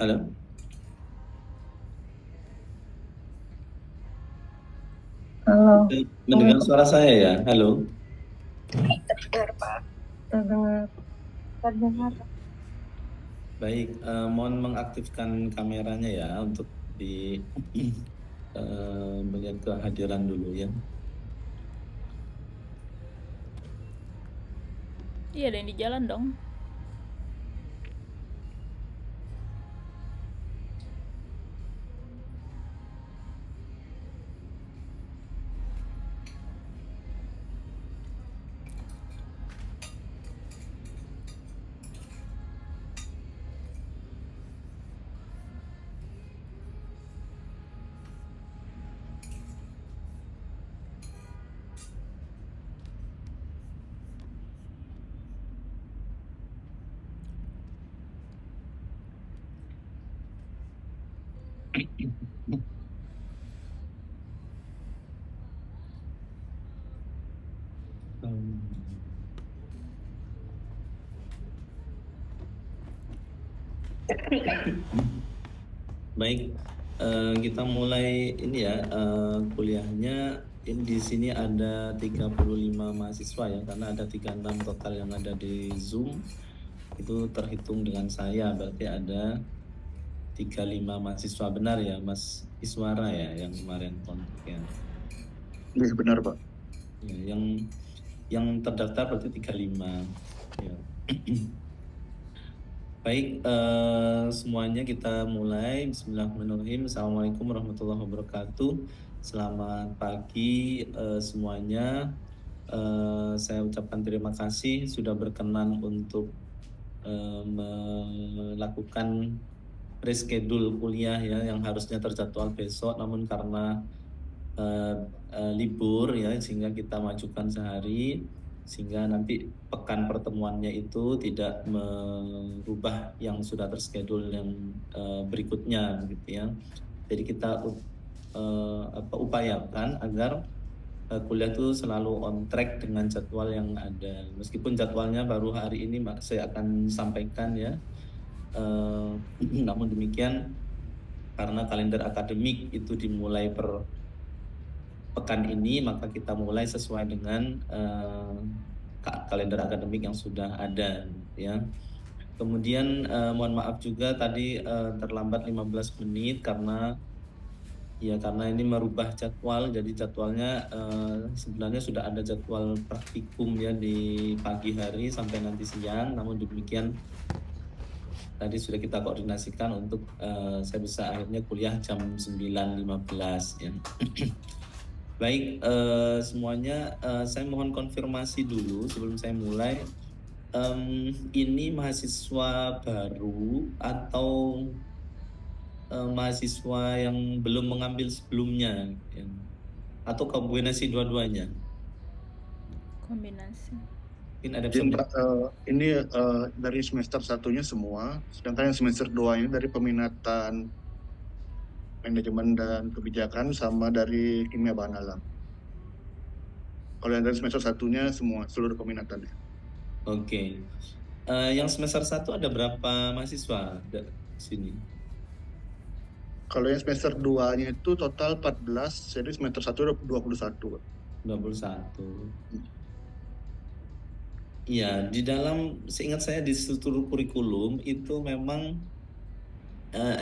Halo, Halo, mendengar Assalamualaikum. suara saya ya? Halo, Terdengar, Pak. Terdengar. Terdengar. baik. Mohon mengaktifkan kameranya ya untuk di melihat kehadiran dulu ya. Iya, ada yang di jalan dong. Hmm, Baik, kita mulai ini ya kuliahnya. Ini di sini ada 35 mahasiswa ya, karena ada 36 total yang ada di Zoom. Itu terhitung dengan saya, berarti ada 35 mahasiswa, benar ya, Mas Iswara ya, yang kemarin kontaknya. Iya benar Pak. Ya, yang terdaftar berarti 35. Ya. Baik, semuanya kita mulai. Bismillahirrahmanirrahim. Assalamualaikum warahmatullahi wabarakatuh. Selamat pagi semuanya. Saya ucapkan terima kasih sudah berkenan untuk melakukan reschedule kuliah ya, yang harusnya terjadwal besok, namun karena eh, libur ya, sehingga kita majukan sehari, sehingga nanti pekan pertemuannya itu tidak merubah yang sudah terschedule yang berikutnya gitu ya. Jadi kita upayakan agar kuliah itu selalu on track dengan jadwal yang ada. Meskipun jadwalnya baru hari ini saya akan sampaikan ya. Namun demikian, karena kalender akademik itu dimulai per pekan ini, maka kita mulai sesuai dengan kalender akademik yang sudah ada ya. Kemudian mohon maaf juga tadi terlambat 15 menit karena ini merubah jadwal. Jadi jadwalnya sebenarnya sudah ada jadwal praktikum ya di pagi hari sampai nanti siang. Namun demikian tadi sudah kita koordinasikan untuk saya bisa akhirnya kuliah jam 9.15 ya. Baik, semuanya, saya mohon konfirmasi dulu sebelum saya mulai. Ini mahasiswa baru atau mahasiswa yang belum mengambil sebelumnya, ya? Atau kombinasi dua-duanya? Kombinasi. Mungkin ada bisa Jadi Pak, ini dari semester satunya semua, sedangkan yang semester 2 ini dari peminatan manajemen dan kebijakan sama dari kimia bahan alam. Kalau yang dari semester satunya semua seluruh peminatannya. Oke. Yang semester 1 ada berapa mahasiswa di sini? Kalau yang semester 2-nya itu total 14, jadi semester 1 ada 21. 21. Iya, di dalam seingat saya di struktur kurikulum itu memang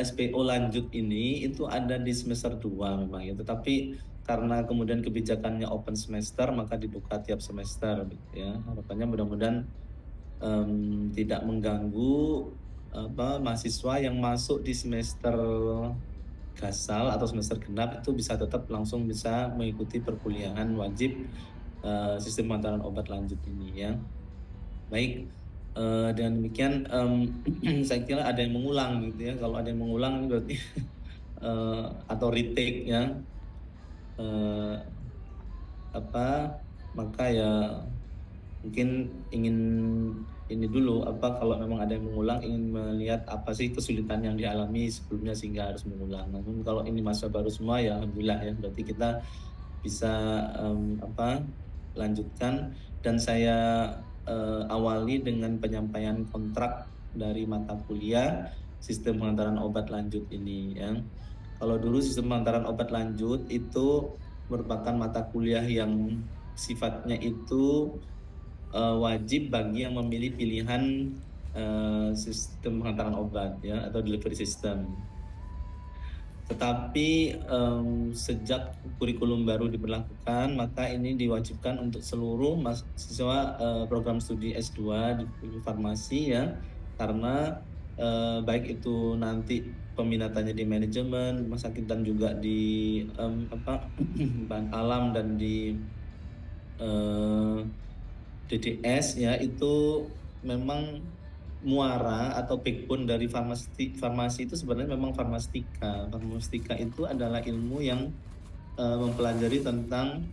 SPO lanjut ini itu ada di semester 2 memang ya, tetapi karena kemudian kebijakannya open semester maka dibuka tiap semester gitu ya. Harapannya mudah-mudahan tidak mengganggu mahasiswa yang masuk di semester gasal atau semester genap, itu bisa tetap langsung bisa mengikuti perkuliahan wajib sistem pengantaran obat lanjut ini ya. Baik, dengan demikian saya kira ada yang mengulang gitu ya. Kalau ada yang mengulang ini berarti atau retake ya, eh, apa maka ya mungkin ingin ini dulu, kalau memang ada yang mengulang, ingin melihat apa sih kesulitan yang dialami sebelumnya sehingga harus mengulang. Namun kalau ini masa baru semua ya alhamdulillah ya, berarti kita bisa lanjutkan. Dan saya awali dengan penyampaian kontrak dari mata kuliah. sistem pengantaran obat lanjut ini ya. Kalau dulu sistem pengantaran obat lanjut itu merupakan mata kuliah yang sifatnya itu wajib bagi yang memilih pilihan sistem pengantaran obat ya atau delivery system. Tetapi sejak kurikulum baru diberlakukan, maka ini diwajibkan untuk seluruh mahasiswa program studi S2 di farmasi ya, karena baik itu nanti peminatannya di manajemen rumah sakit dan juga di bahan alam dan di DDS ya, itu memang muara atau backbone dari farmasi itu sebenarnya memang farmastika. Farmastika itu adalah ilmu yang mempelajari tentang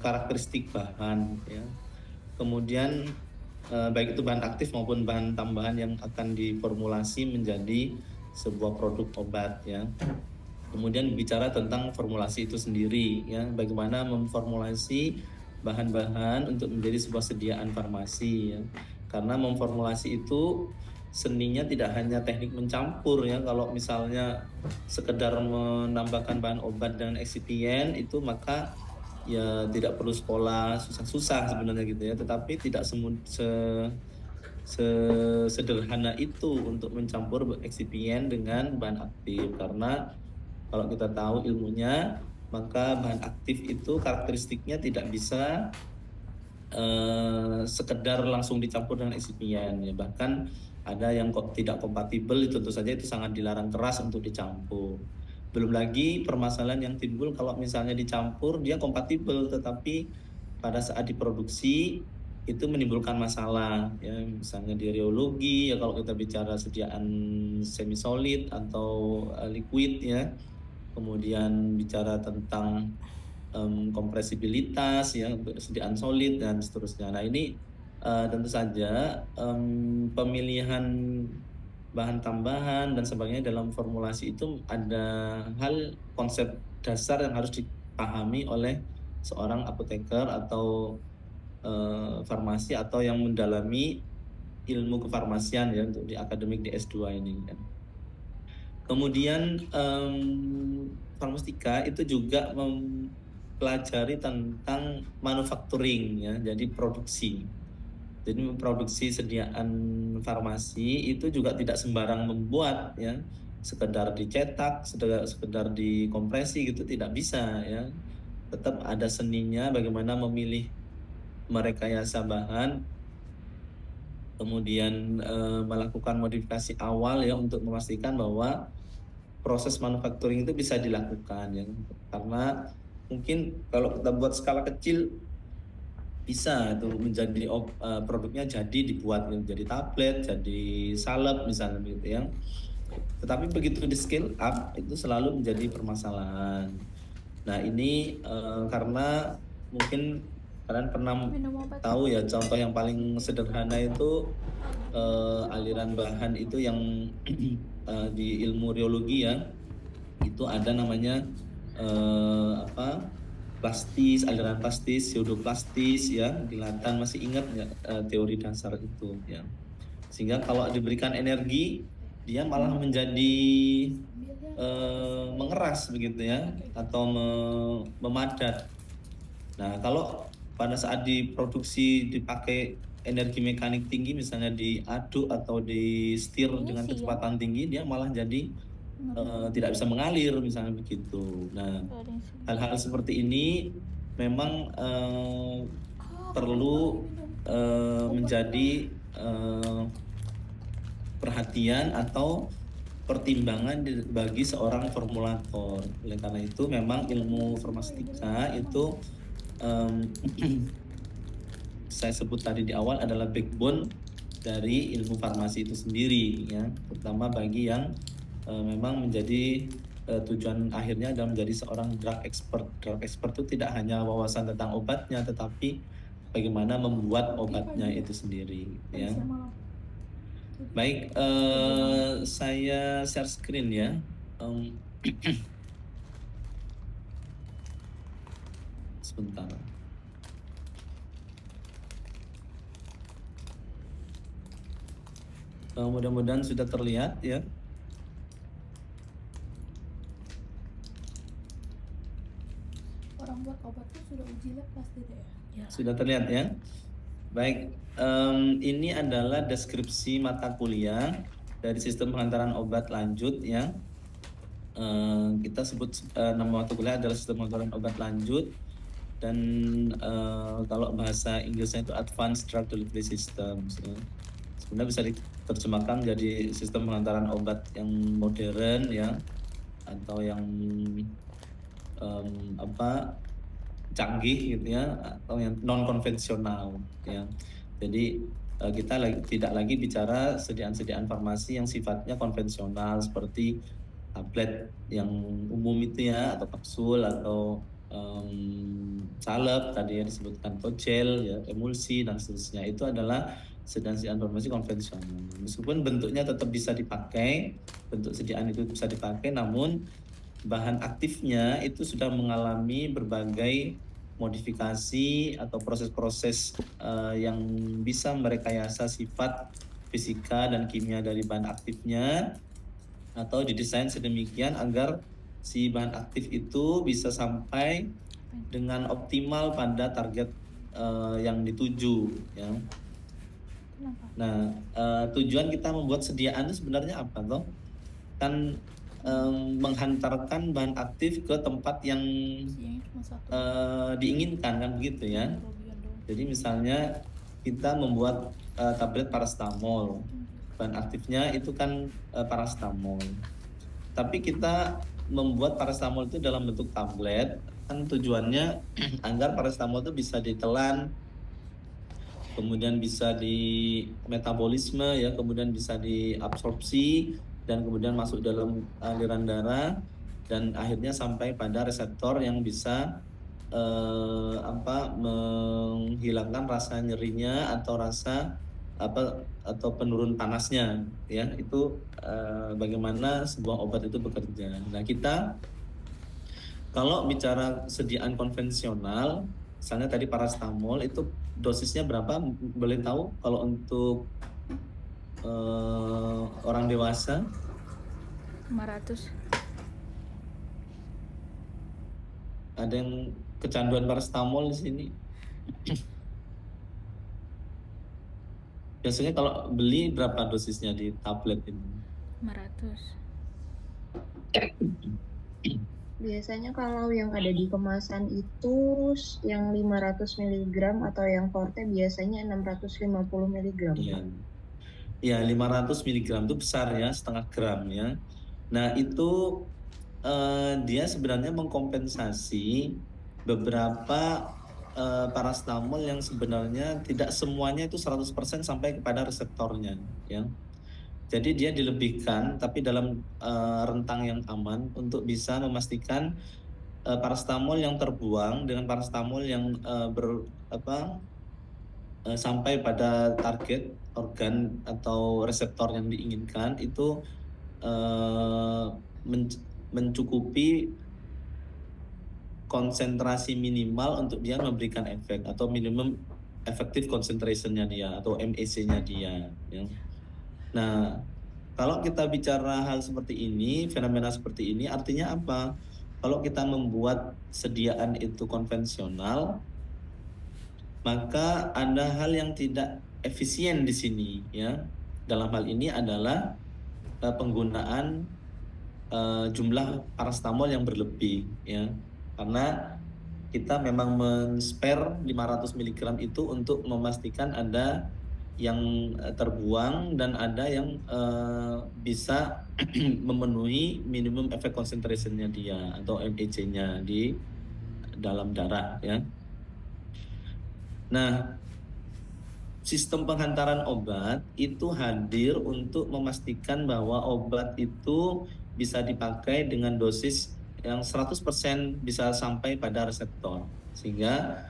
karakteristik bahan ya. Kemudian baik itu bahan aktif maupun bahan tambahan yang akan diformulasi menjadi sebuah produk obat ya. Kemudian bicara tentang formulasi itu sendiri ya, bagaimana memformulasi bahan-bahan untuk menjadi sebuah sediaan farmasi ya. Karena memformulasi itu seninya tidak hanya teknik mencampur ya. Kalau misalnya sekedar menambahkan bahan obat dengan eksipien itu maka ya tidak perlu sekolah susah-susah sebenarnya gitu ya. Tetapi tidak sederhana itu untuk mencampur eksipien dengan bahan aktif, karena kalau kita tahu ilmunya maka bahan aktif itu karakteristiknya tidak bisa sekedar langsung dicampur dengan eksipien ya, bahkan ada yang kok tidak kompatibel, itu tentu saja itu sangat dilarang keras untuk dicampur. Belum lagi permasalahan yang timbul kalau misalnya dicampur dia kompatibel tetapi pada saat diproduksi itu menimbulkan masalah ya, misalnya di reologi ya, kalau kita bicara sediaan semi solid atau liquid ya, kemudian bicara tentang kompresibilitas ya untuk kesediaan solid dan seterusnya. Nah ini tentu saja pemilihan bahan tambahan dan sebagainya dalam formulasi itu ada hal konsep dasar yang harus dipahami oleh seorang apoteker atau farmasi atau yang mendalami ilmu kefarmasian ya untuk di akademik di S2 ini kan. Kemudian farmastika itu juga pelajari tentang manufacturing ya, jadi produksi. Jadi memproduksi sediaan farmasi itu juga tidak sembarang membuat ya, sekedar dicetak, sekedar dikompresi gitu tidak bisa ya. Tetap ada seninya bagaimana memilih merekayasa bahan, kemudian melakukan modifikasi awal ya untuk memastikan bahwa proses manufacturing itu bisa dilakukan ya. Karena mungkin kalau kita buat skala kecil bisa tuh menjadi produknya jadi dibuat menjadi tablet, jadi salep misalnya gitu ya. Tetapi begitu di scale up itu selalu menjadi permasalahan. Nah ini karena mungkin kalian pernah tahu ya, contoh yang paling sederhana itu aliran bahan itu yang di ilmu reologi ya, itu ada namanya plastis, aliran plastis, pseudoplastis ya, Dilatan masih ingat nggak teori dasar itu ya. Sehingga kalau diberikan energi dia malah menjadi mengeras begitu ya, atau memadat. Nah kalau pada saat diproduksi dipakai energi mekanik tinggi, misalnya diaduk atau di setir dengan kecepatan tinggi, dia malah jadi tidak bisa mengalir misalnya begitu. Nah hal-hal seperti ini memang perlu menjadi perhatian atau pertimbangan bagi seorang formulator. Oleh karena itu memang ilmu farmastika itu saya sebut tadi di awal adalah backbone dari ilmu farmasi itu sendiri ya, terutama bagi yang memang menjadi tujuan akhirnya adalah menjadi seorang drug expert. Drug expert itu tidak hanya wawasan tentang obatnya, tetapi bagaimana membuat obatnya itu sendiri ya. Baik, saya share screen ya. Sebentar. Mudah-mudahan sudah terlihat ya. Orang buat obat tuh sudah uji lab pasti deh ya. Sudah terlihat ya. Baik, ini adalah deskripsi mata kuliah dari sistem pengantaran obat lanjut ya. Kita sebut nama mata kuliah adalah sistem pengantaran obat lanjut, dan kalau bahasa Inggrisnya itu Advanced Drug Delivery Systems ya. Sebenarnya bisa diterjemahkan jadi sistem pengantaran obat yang modern ya, atau yang canggih gitu ya, atau yang non konvensional ya. Jadi kita tidak lagi bicara sediaan farmasi yang sifatnya konvensional seperti tablet yang umum itu ya, atau kapsul, atau salep tadi yang disebutkan, atau gel ya, emulsi dan seterusnya. Itu adalah sediaan farmasi konvensional. Meskipun bentuknya tetap bisa dipakai, bentuk sediaan itu bisa dipakai, namun bahan aktifnya itu sudah mengalami berbagai modifikasi atau proses-proses yang bisa merekayasa sifat fisika dan kimia dari bahan aktifnya, atau didesain sedemikian agar si bahan aktif itu bisa sampai dengan optimal pada target yang dituju ya. Nah, tujuan kita membuat sediaan itu sebenarnya apa toh? Kan menghantarkan bahan aktif ke tempat yang diinginkan, kan begitu ya. Jadi misalnya kita membuat tablet paracetamol, bahan aktifnya itu kan paracetamol. Tapi kita membuat paracetamol itu dalam bentuk tablet, kan tujuannya agar paracetamol itu bisa ditelan, kemudian bisa di metabolisme ya, kemudian bisa diabsorpsi, dan kemudian masuk dalam aliran darah, dan akhirnya sampai pada reseptor yang bisa menghilangkan rasa nyerinya atau rasa atau penurun panasnya ya. Itu bagaimana sebuah obat itu bekerja. Nah, kita kalau bicara sediaan konvensional, misalnya tadi paracetamol itu dosisnya berapa? Boleh tahu kalau untuk orang dewasa? 500. Ada yang kecanduan paracetamol di sini? Biasanya kalau beli berapa dosisnya di tablet ini? 500. Biasanya kalau yang ada di kemasan itu yang 500 mg atau yang forte biasanya 650 mg. Iya. Ya, 500 mg itu besar ya, setengah gram ya. Nah, itu dia sebenarnya mengkompensasi beberapa paracetamol yang sebenarnya tidak semuanya itu 100% sampai kepada reseptornya ya. Jadi dia dilebihkan tapi dalam rentang yang aman untuk bisa memastikan paracetamol yang terbuang dengan paracetamol yang sampai pada target organ atau reseptor yang diinginkan itu mencukupi konsentrasi minimal untuk dia memberikan efek, atau minimum effective concentration-nya dia atau MEC-nya dia ya. Nah, kalau kita bicara hal seperti ini, fenomena seperti ini, artinya apa? Kalau kita membuat sediaan itu konvensional, maka ada hal yang tidak efisien di sini ya. Dalam hal ini adalah penggunaan jumlah paracetamol yang berlebih ya. Karena kita memang men-spare 500 mg itu untuk memastikan ada yang terbuang dan ada yang bisa memenuhi minimum effect concentration-nya dia atau MEC-nya di dalam darah ya. Nah, sistem penghantaran obat itu hadir untuk memastikan bahwa obat itu bisa dipakai dengan dosis yang 100% bisa sampai pada reseptor. Sehingga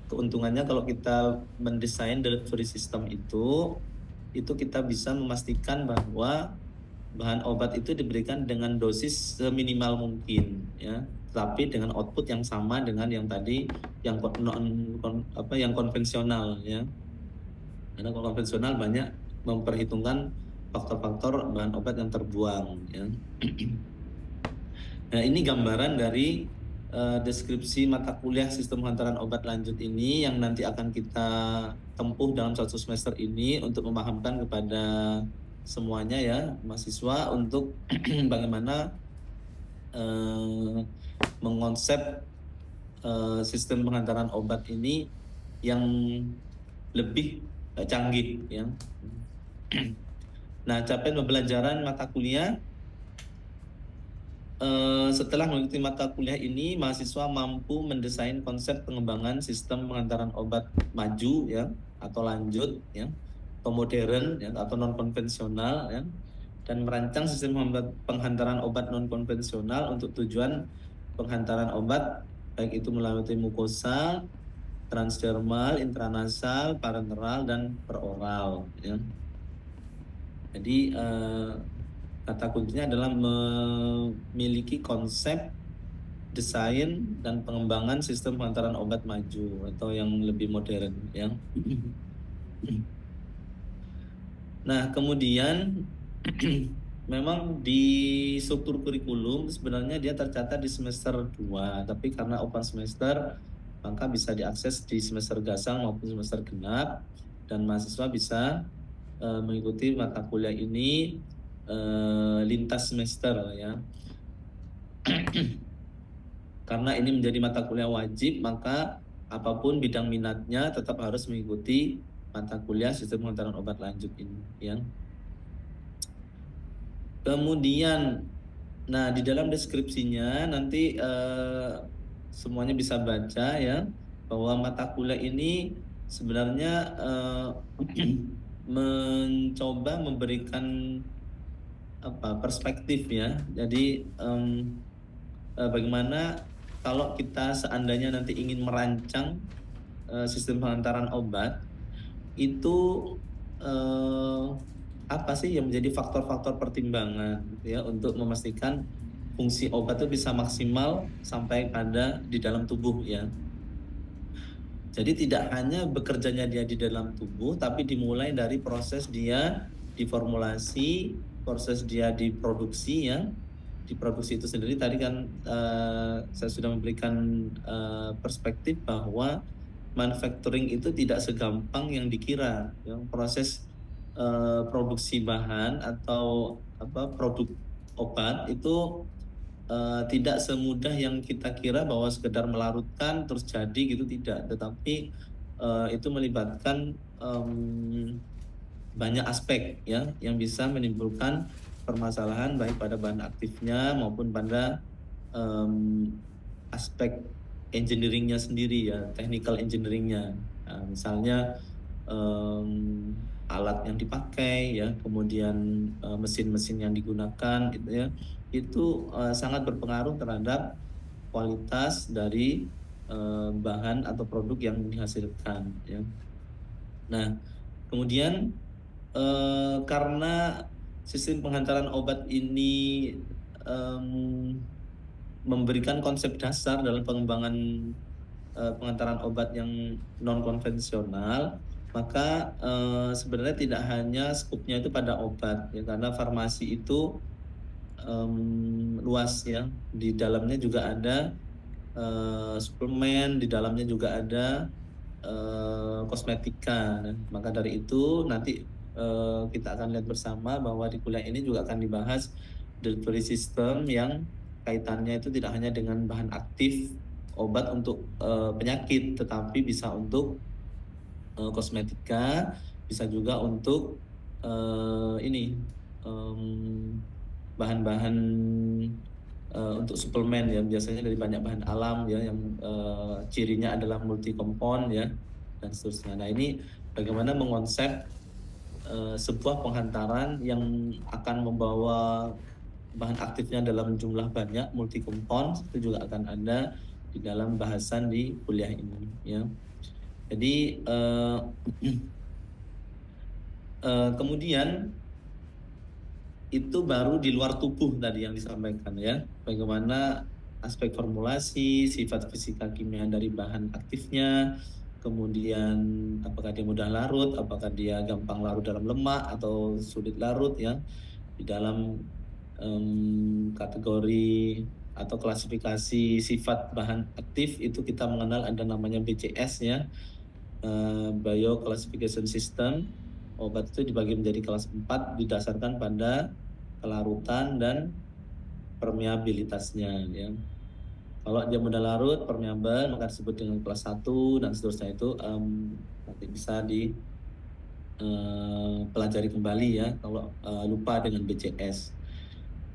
keuntungannya kalau kita mendesain delivery system itu kita bisa memastikan bahwa bahan obat itu diberikan dengan dosis seminimal mungkin ya, tapi dengan output yang sama dengan yang tadi yang konvensional ya. Karena konvensional banyak memperhitungkan faktor-faktor bahan obat yang terbuang ya. Nah, ini gambaran dari deskripsi mata kuliah sistem penghantaran obat lanjut ini yang nanti akan kita tempuh dalam 1 semester ini untuk memahamkan kepada semuanya ya mahasiswa untuk bagaimana mengonsep sistem penghantaran obat ini yang lebih canggih ya. Nah, capaian pembelajaran mata kuliah setelah mengikuti mata kuliah ini, mahasiswa mampu mendesain konsep pengembangan sistem penghantaran obat maju ya atau lanjut ya, atau modern ya, atau non konvensional ya, dan merancang sistem penghantaran obat non konvensional untuk tujuan penghantaran obat baik itu melalui mukosa, transdermal, intranasal, parenteral dan peroral ya. Jadi kata kuncinya adalah memiliki konsep, desain, dan pengembangan sistem penghantaran obat maju atau yang lebih modern ya. Nah, kemudian memang di struktur kurikulum sebenarnya dia tercatat di semester 2, tapi karena open semester maka bisa diakses di semester gasang maupun semester genap, dan mahasiswa bisa mengikuti mata kuliah ini lintas semester ya. Karena ini menjadi mata kuliah wajib, maka apapun bidang minatnya tetap harus mengikuti mata kuliah sistem penghantaran obat lanjut ini ya. Kemudian nah di dalam deskripsinya nanti semuanya bisa baca ya bahwa mata kuliah ini sebenarnya mencoba memberikan perspektif ya. Jadi bagaimana kalau kita seandainya nanti ingin merancang sistem penghantaran obat itu apa sih yang menjadi faktor-faktor pertimbangan ya untuk memastikan fungsi obat itu bisa maksimal sampai pada di dalam tubuh ya. Jadi tidak hanya bekerjanya dia di dalam tubuh, tapi dimulai dari proses dia diformulasi, proses dia diproduksi ya. Diproduksi itu sendiri tadi kan saya sudah memberikan perspektif bahwa manufacturing itu tidak segampang yang dikira ya. Proses produksi bahan atau produk obat itu tidak semudah yang kita kira bahwa sekedar melarutkan terus jadi gitu, tidak, tetapi itu melibatkan banyak aspek ya yang bisa menimbulkan permasalahan baik pada bahan aktifnya maupun pada aspek engineeringnya sendiri ya, technical engineeringnya. Nah, misalnya alat yang dipakai ya, kemudian mesin-mesin yang digunakan gitu ya, itu sangat berpengaruh terhadap kualitas dari bahan atau produk yang dihasilkan ya. Nah, kemudian karena sistem penghantaran obat ini memberikan konsep dasar dalam pengembangan penghantaran obat yang non konvensional, maka sebenarnya tidak hanya skupnya itu pada obat ya, karena farmasi itu luas ya, di dalamnya juga ada suplemen, di dalamnya juga ada kosmetika. Maka dari itu nanti kita akan lihat bersama bahwa di kuliah ini juga akan dibahas delivery system yang kaitannya itu tidak hanya dengan bahan aktif obat untuk penyakit, tetapi bisa untuk kosmetika, bisa juga untuk bahan-bahan untuk suplemen ya, biasanya dari banyak bahan alam ya yang cirinya adalah multi compound ya dan seterusnya. Nah, ini bagaimana mengonsep sebuah penghantaran yang akan membawa bahan aktifnya dalam jumlah banyak, multi compound, itu juga akan ada di dalam bahasan di kuliah ini ya. Jadi kemudian itu baru di luar tubuh tadi yang disampaikan ya, bagaimana aspek formulasi, sifat fisika kimia dari bahan aktifnya, kemudian apakah dia mudah larut, apakah dia gampang larut dalam lemak atau sulit larut ya. Di dalam kategori atau klasifikasi sifat bahan aktif itu kita mengenal ada namanya BCS ya, Bio Classification System. Obat itu dibagi menjadi kelas 4 didasarkan pada kelarutan dan permeabilitasnya ya. Kalau dia mudah larut, permeabel, maka disebut dengan kelas 1 dan seterusnya itu nanti bisa dipelajari kembali ya kalau lupa dengan BCS.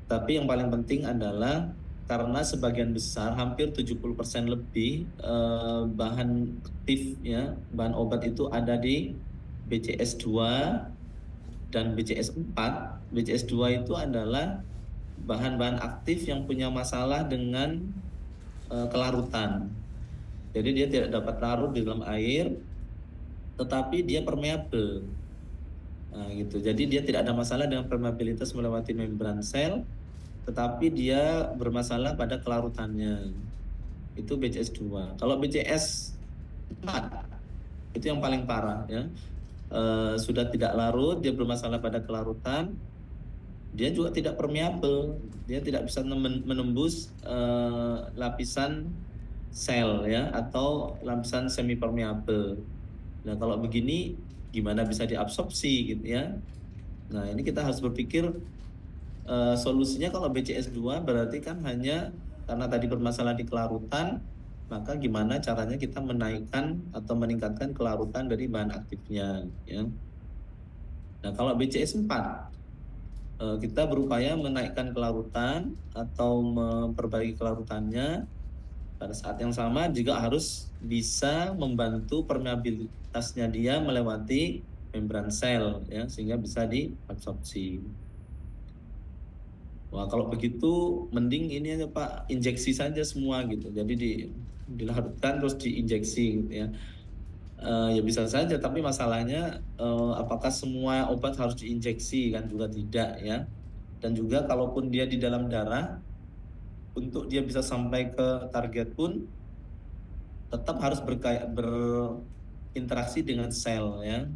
Tapi yang paling penting adalah karena sebagian besar, hampir 70% lebih bahan aktif ya, bahan obat itu ada di BCS 2 dan BCS 4. BCS 2 itu adalah bahan-bahan aktif yang punya masalah dengan kelarutan. Jadi dia tidak dapat larut di dalam air, tetapi dia permeabel. Nah, gitu. Jadi dia tidak ada masalah dengan permeabilitas melewati membran sel, tetapi dia bermasalah pada kelarutannya. Itu BCS 2. Kalau BCS 4 itu yang paling parah ya. Sudah tidak larut, dia bermasalah pada kelarutan. Dia juga tidak permeabel, dia tidak bisa menembus lapisan sel ya atau lapisan semi permeabel. Nah kalau begini gimana bisa diabsorpsi gitu ya. Nah ini kita harus berpikir solusinya kalau BCS 2 berarti kan hanya karena tadi bermasalah di kelarutan, maka gimana caranya kita menaikkan atau meningkatkan kelarutan dari bahan aktifnya ya. Nah kalau BCS 4 kita berupaya menaikkan kelarutan atau memperbaiki kelarutannya. Pada saat yang sama juga harus bisa membantu permeabilitasnya dia melewati membran sel ya sehingga bisa diabsorpsi. Wah kalau begitu mending ini aja Pak, injeksi saja semua gitu. Jadi dilarutkan terus diinjeksi gitu ya. Ya bisa saja, tapi masalahnya apakah semua obat harus diinjeksi kan juga tidak ya. Dan juga kalaupun dia di dalam darah, untuk dia bisa sampai ke target pun tetap harus berinteraksi dengan sel ya.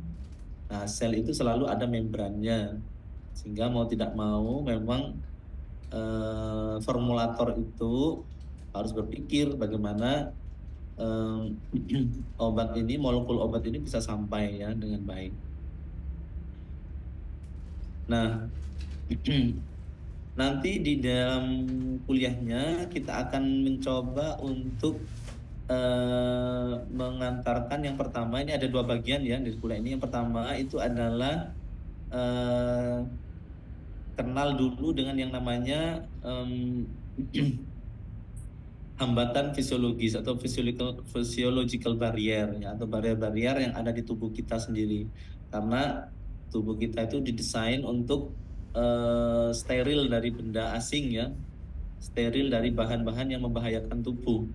Nah sel itu selalu ada membrannya, sehingga mau tidak mau memang formulator itu harus berpikir bagaimana obat ini, molekul obat ini bisa sampai ya dengan baik. Nah, nanti di dalam kuliahnya kita akan mencoba untuk mengantarkan yang pertama, ini ada 2 bagian ya di kuliah ini. Yang pertama itu adalah kenal dulu dengan yang namanya hambatan fisiologis atau physiological barrier ya, atau barrier-barrier yang ada di tubuh kita sendiri, karena tubuh kita itu didesain untuk steril dari benda asing ya, steril dari bahan-bahan yang membahayakan tubuh.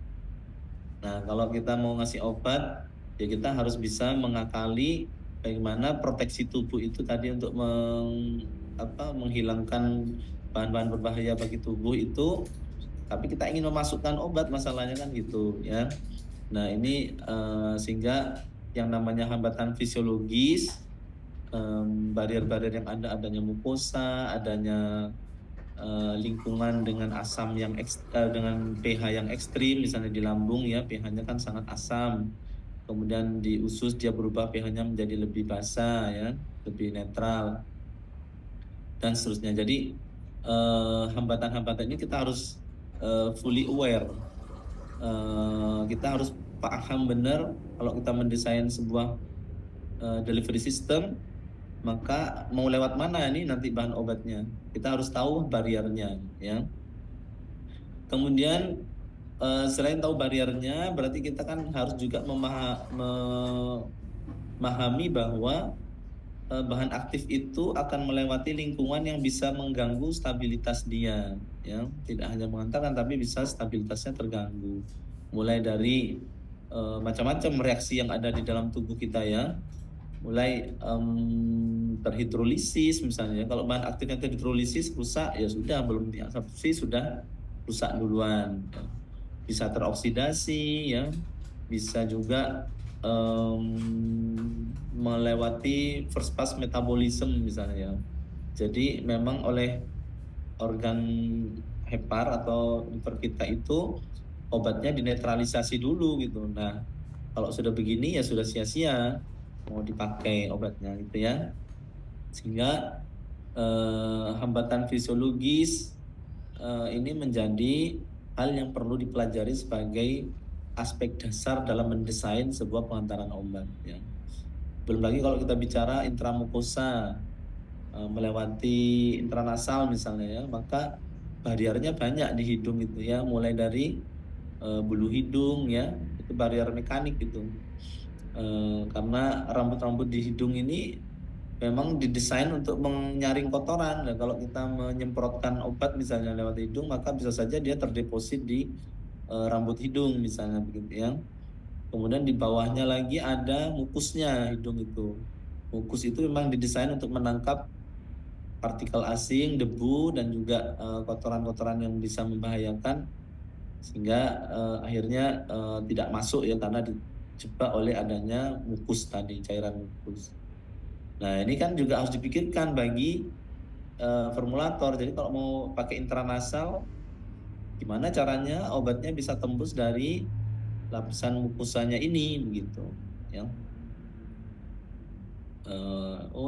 Nah kalau kita mau ngasih obat ya kita harus bisa mengakali bagaimana proteksi tubuh itu tadi untuk menghilangkan bahan-bahan berbahaya bagi tubuh itu. Tapi kita ingin memasukkan obat, masalahnya kan gitu ya. Nah ini sehingga yang namanya hambatan fisiologis, barrier-barrier yang adanya mukosa, adanya lingkungan dengan asam yang dengan pH yang ekstrim, misalnya di lambung ya pH-nya kan sangat asam. Kemudian di usus dia berubah pH-nya menjadi lebih basa ya, lebih netral dan seterusnya. Jadi hambatan-hambatan ini kita harus fully aware. Kita harus paham benar kalau kita mendesain sebuah delivery system, maka mau lewat mana ini nanti bahan obatnya. Kita harus tahu bariernya ya. Kemudian selain tahu bariernya, berarti kita kan harus juga memahami bahwa bahan aktif itu akan melewati lingkungan yang bisa mengganggu stabilitas dia ya, tidak hanya mengantarkan tapi bisa stabilitasnya terganggu, mulai dari macam-macam reaksi yang ada di dalam tubuh kita ya, mulai terhidrolisis misalnya. Kalau bahan aktifnya terhidrolisis rusak ya sudah, belum diabsorpsi sudah rusak duluan ya. Bisa teroksidasi ya, bisa juga melewati first pass metabolism misalnya. Jadi memang oleh organ hepar atau liver kita itu obatnya dinetralisasi dulu gitu. Nah, kalau sudah begini ya sudah sia-sia mau dipakai obatnya gitu ya. Sehingga hambatan fisiologis ini menjadi hal yang perlu dipelajari sebagai aspek dasar dalam mendesain sebuah pengantaran obat ya. Belum lagi kalau kita bicara intramukosa melewati intranasal misalnya ya, maka bariernya banyak di hidung itu ya, mulai dari bulu hidung ya, itu barier mekanik gitu. Karena rambut-rambut di hidung ini memang didesain untuk menyaring kotoran. Dan kalau kita menyemprotkan obat misalnya lewat hidung, maka bisa saja dia terdeposit di rambut hidung misalnya begitu ya. Kemudian di bawahnya lagi ada mukusnya hidung itu. Mukus itu memang didesain untuk menangkap partikel asing, debu dan juga kotoran-kotoran yang bisa membahayakan, sehingga akhirnya tidak masuk ya karena dijebak oleh adanya mukus tadi, cairan mukus. Nah, ini kan juga harus dipikirkan bagi formulator. Jadi kalau mau pakai intranasal, gimana caranya obatnya bisa tembus dari lapisan mukusanya ini begitu ya.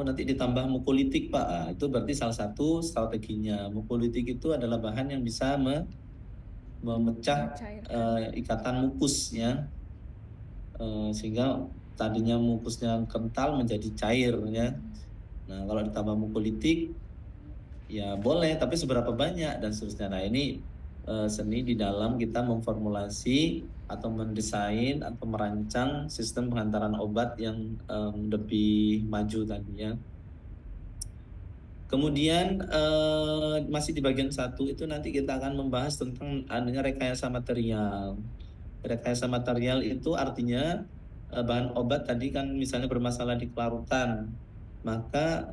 Nanti ditambah mukolitik Pak. Itu berarti salah satu strateginya. Mukolitik itu adalah bahan yang bisa memecah ikatan mukus ya. Sehingga tadinya mukusnya kental menjadi cair ya. Nah, kalau ditambah mukolitik ya boleh, tapi seberapa banyak dan seterusnya. Nah, ini seni di dalam kita memformulasi atau mendesain atau merancang sistem penghantaran obat yang lebih maju tadi ya. Kemudian masih di bagian 1 itu nanti kita akan membahas tentang adanya rekayasa material. Rekayasa material itu artinya bahan obat tadi kan misalnya bermasalah di kelarutan, maka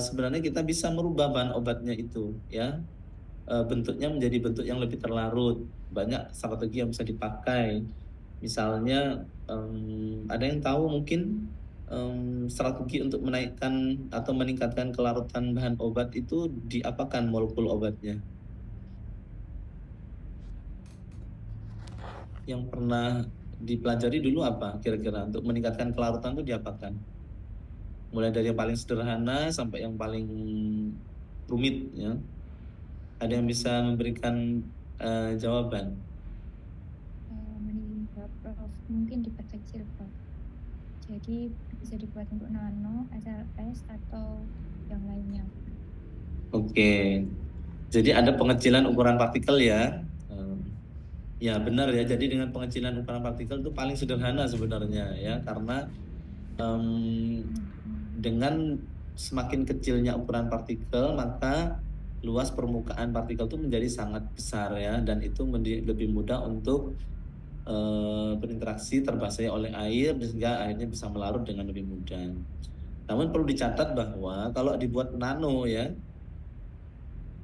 sebenarnya kita bisa merubah bahan obatnya itu ya. Bentuknya menjadi bentuk yang lebih terlarut. Banyak strategi yang bisa dipakai. Misalnya ada yang tahu mungkin strategi untuk menaikkan atau meningkatkan kelarutan bahan obat itu diapakan molekul obatnya? Yang pernah dipelajari dulu apa kira-kira untuk meningkatkan kelarutan itu diapakan? Mulai dari yang paling sederhana sampai yang paling rumit ya. Ada yang bisa memberikan jawaban? Menimba Prof, mungkin diperkecil Prof. Jadi bisa dibuat untuk nano, SLS atau yang lainnya. Oke. Jadi ada pengecilan ukuran partikel ya. Ya benar ya. Jadi dengan pengecilan ukuran partikel itu paling sederhana sebenarnya ya, karena dengan semakin kecilnya ukuran partikel maka luas permukaan partikel itu menjadi sangat besar ya, dan itu lebih mudah untuk berinteraksi terbasahi oleh air sehingga airnya bisa melarut dengan lebih mudah. Namun perlu dicatat bahwa kalau dibuat nano ya,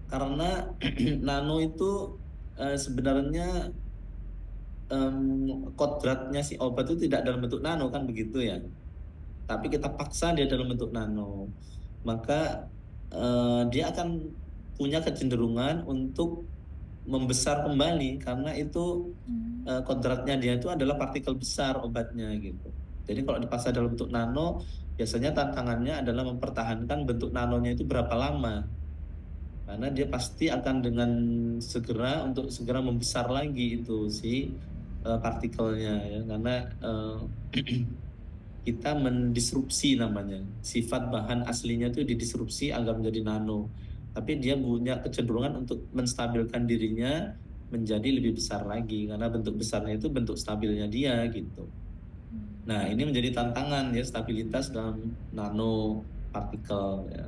karena nano itu sebenarnya kodratnya si obat itu tidak dalam bentuk nano kan begitu ya, tapi kita paksa dia dalam bentuk nano, maka dia akan punya kecenderungan untuk membesar kembali karena itu kodratnya dia itu adalah partikel besar obatnya gitu. Jadi kalau dipaksa dalam bentuk nano, biasanya tantangannya adalah mempertahankan bentuk nanonya itu berapa lama, karena dia pasti akan dengan segera membesar lagi itu si partikelnya ya, karena kita mendisrupsi namanya, sifat bahan aslinya itu didisrupsi agar menjadi nano, tapi dia punya kecenderungan untuk menstabilkan dirinya menjadi lebih besar lagi karena bentuk besarnya itu bentuk stabilnya dia gitu. Nah, ini menjadi tantangan ya, stabilitas dalam nano partikel ya.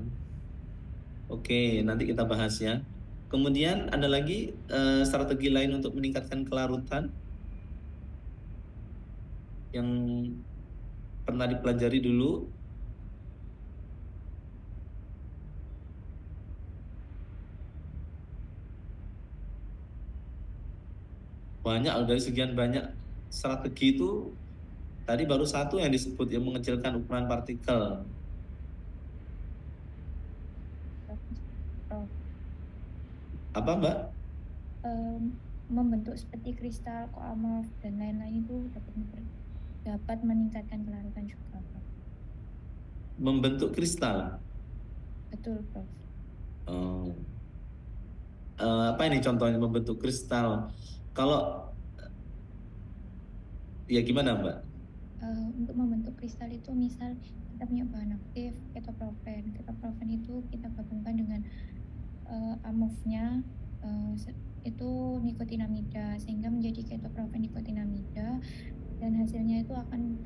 Oke, nanti kita bahas ya. Kemudian ada lagi strategi lain untuk meningkatkan kelarutan yang pernah dipelajari dulu. Banyak, dari sekian banyak strategi itu Tadi baru satu yang disebut yang mengecilkan ukuran partikel. Prof. Apa, Mbak? Membentuk seperti kristal, koamorf dan lain-lain itu dapat meningkatkan kelarutan juga, Prof. Membentuk kristal. Betul, Prof. Apa ini contohnya membentuk kristal? Kalau ya gimana, Mbak? Untuk membentuk kristal itu misal kita punya bahan aktif ketoprofen. Ketoprofen itu kita gabungkan dengan amorfnya itu nikotinamida sehingga menjadi ketoprofen nikotinamida dan hasilnya itu akan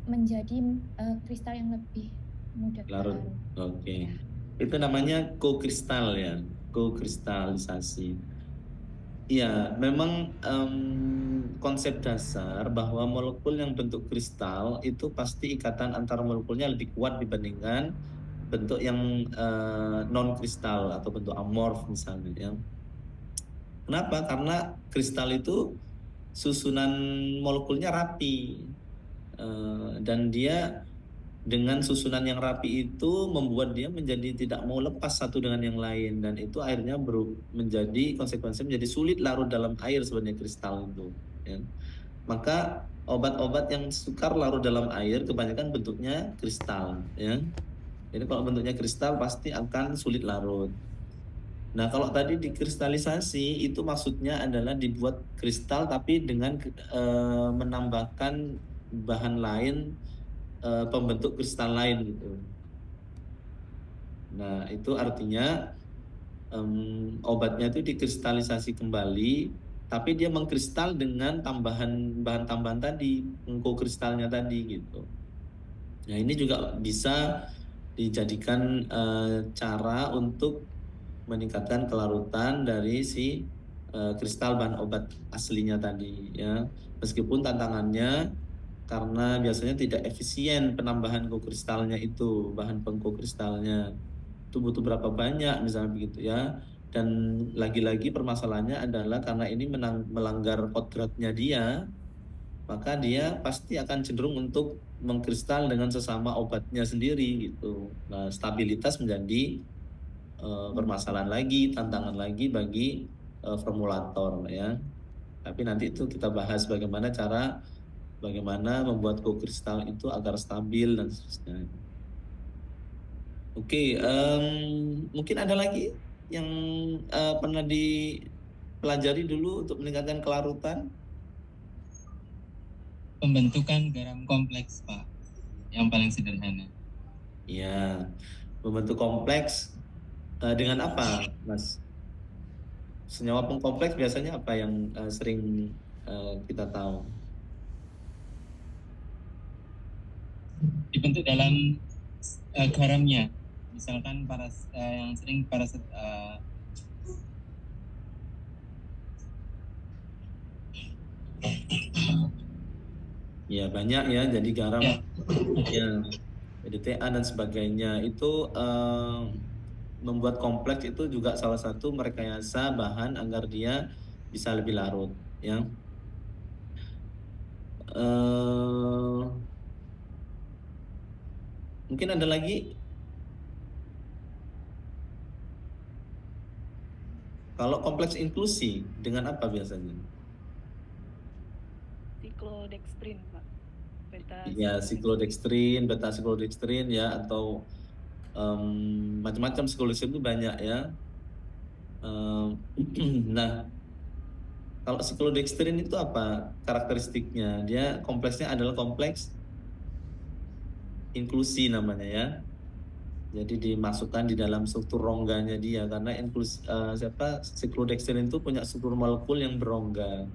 menjadi kristal yang lebih mudah larut. larut. Oke. Itu namanya kokristal ya, kokristalisasi. Iya, memang konsep dasar bahwa molekul yang bentuk kristal itu pasti ikatan antar molekulnya lebih kuat dibandingkan bentuk yang non kristal atau bentuk amorf misalnya ya. Kenapa? Karena kristal itu susunan molekulnya rapi dan dia dengan susunan yang rapi itu membuat dia menjadi tidak mau lepas satu dengan yang lain dan itu akhirnya menjadi konsekuensinya menjadi sulit larut dalam air sebenarnya kristal itu ya. Maka obat-obat yang sukar larut dalam air kebanyakan bentuknya kristal ya. Jadi kalau bentuknya kristal pasti akan sulit larut. Nah, kalau tadi dikristalisasi itu maksudnya adalah dibuat kristal tapi dengan menambahkan bahan lain pembentuk kristal lain gitu. Nah, itu artinya obatnya itu dikristalisasi kembali, tapi dia mengkristal dengan bahan tambahan tadi, kokristalnya tadi gitu. Nah, ini juga bisa dijadikan cara untuk meningkatkan kelarutan dari si kristal bahan obat aslinya tadi ya. Meskipun tantangannya karena biasanya tidak efisien penambahan kokristalnya itu, bahan pengkokristalnya itu butuh berapa banyak misalnya begitu ya. Dan lagi-lagi permasalahannya adalah karena ini melanggar kodratnya dia, maka dia pasti akan cenderung untuk mengkristal dengan sesama obatnya sendiri gitu. Nah, stabilitas menjadi permasalahan lagi, tantangan lagi bagi formulator ya. Tapi nanti itu kita bahas bagaimana membuat kokristal itu agar stabil dan seterusnya. Oke, mungkin ada lagi yang pernah dipelajari dulu untuk meningkatkan kelarutan? Pembentukan garam kompleks, Pak, yang paling sederhana. Ya, membentuk kompleks dengan apa, Mas? Senyawa pengkompleks biasanya apa yang sering kita tahu? Dibentuk dalam garamnya, misalkan yang sering ya banyak ya, jadi garam ya EDTA dan sebagainya itu membuat kompleks itu juga salah satu merekayasa bahan agar dia bisa lebih larut ya. Mungkin ada lagi. Kalau kompleks inklusi dengan apa biasanya? Siklodextrin, Pak. Ya, siklodextrin, beta siklodextrin ya, atau macam-macam siklodextrin itu banyak ya. Nah, kalau siklodextrin itu apa karakteristiknya? Dia kompleksnya adalah kompleks inklusi namanya ya. Jadi dimasukkan di dalam struktur rongganya dia karena siklodextrin itu punya struktur molekul yang berongga.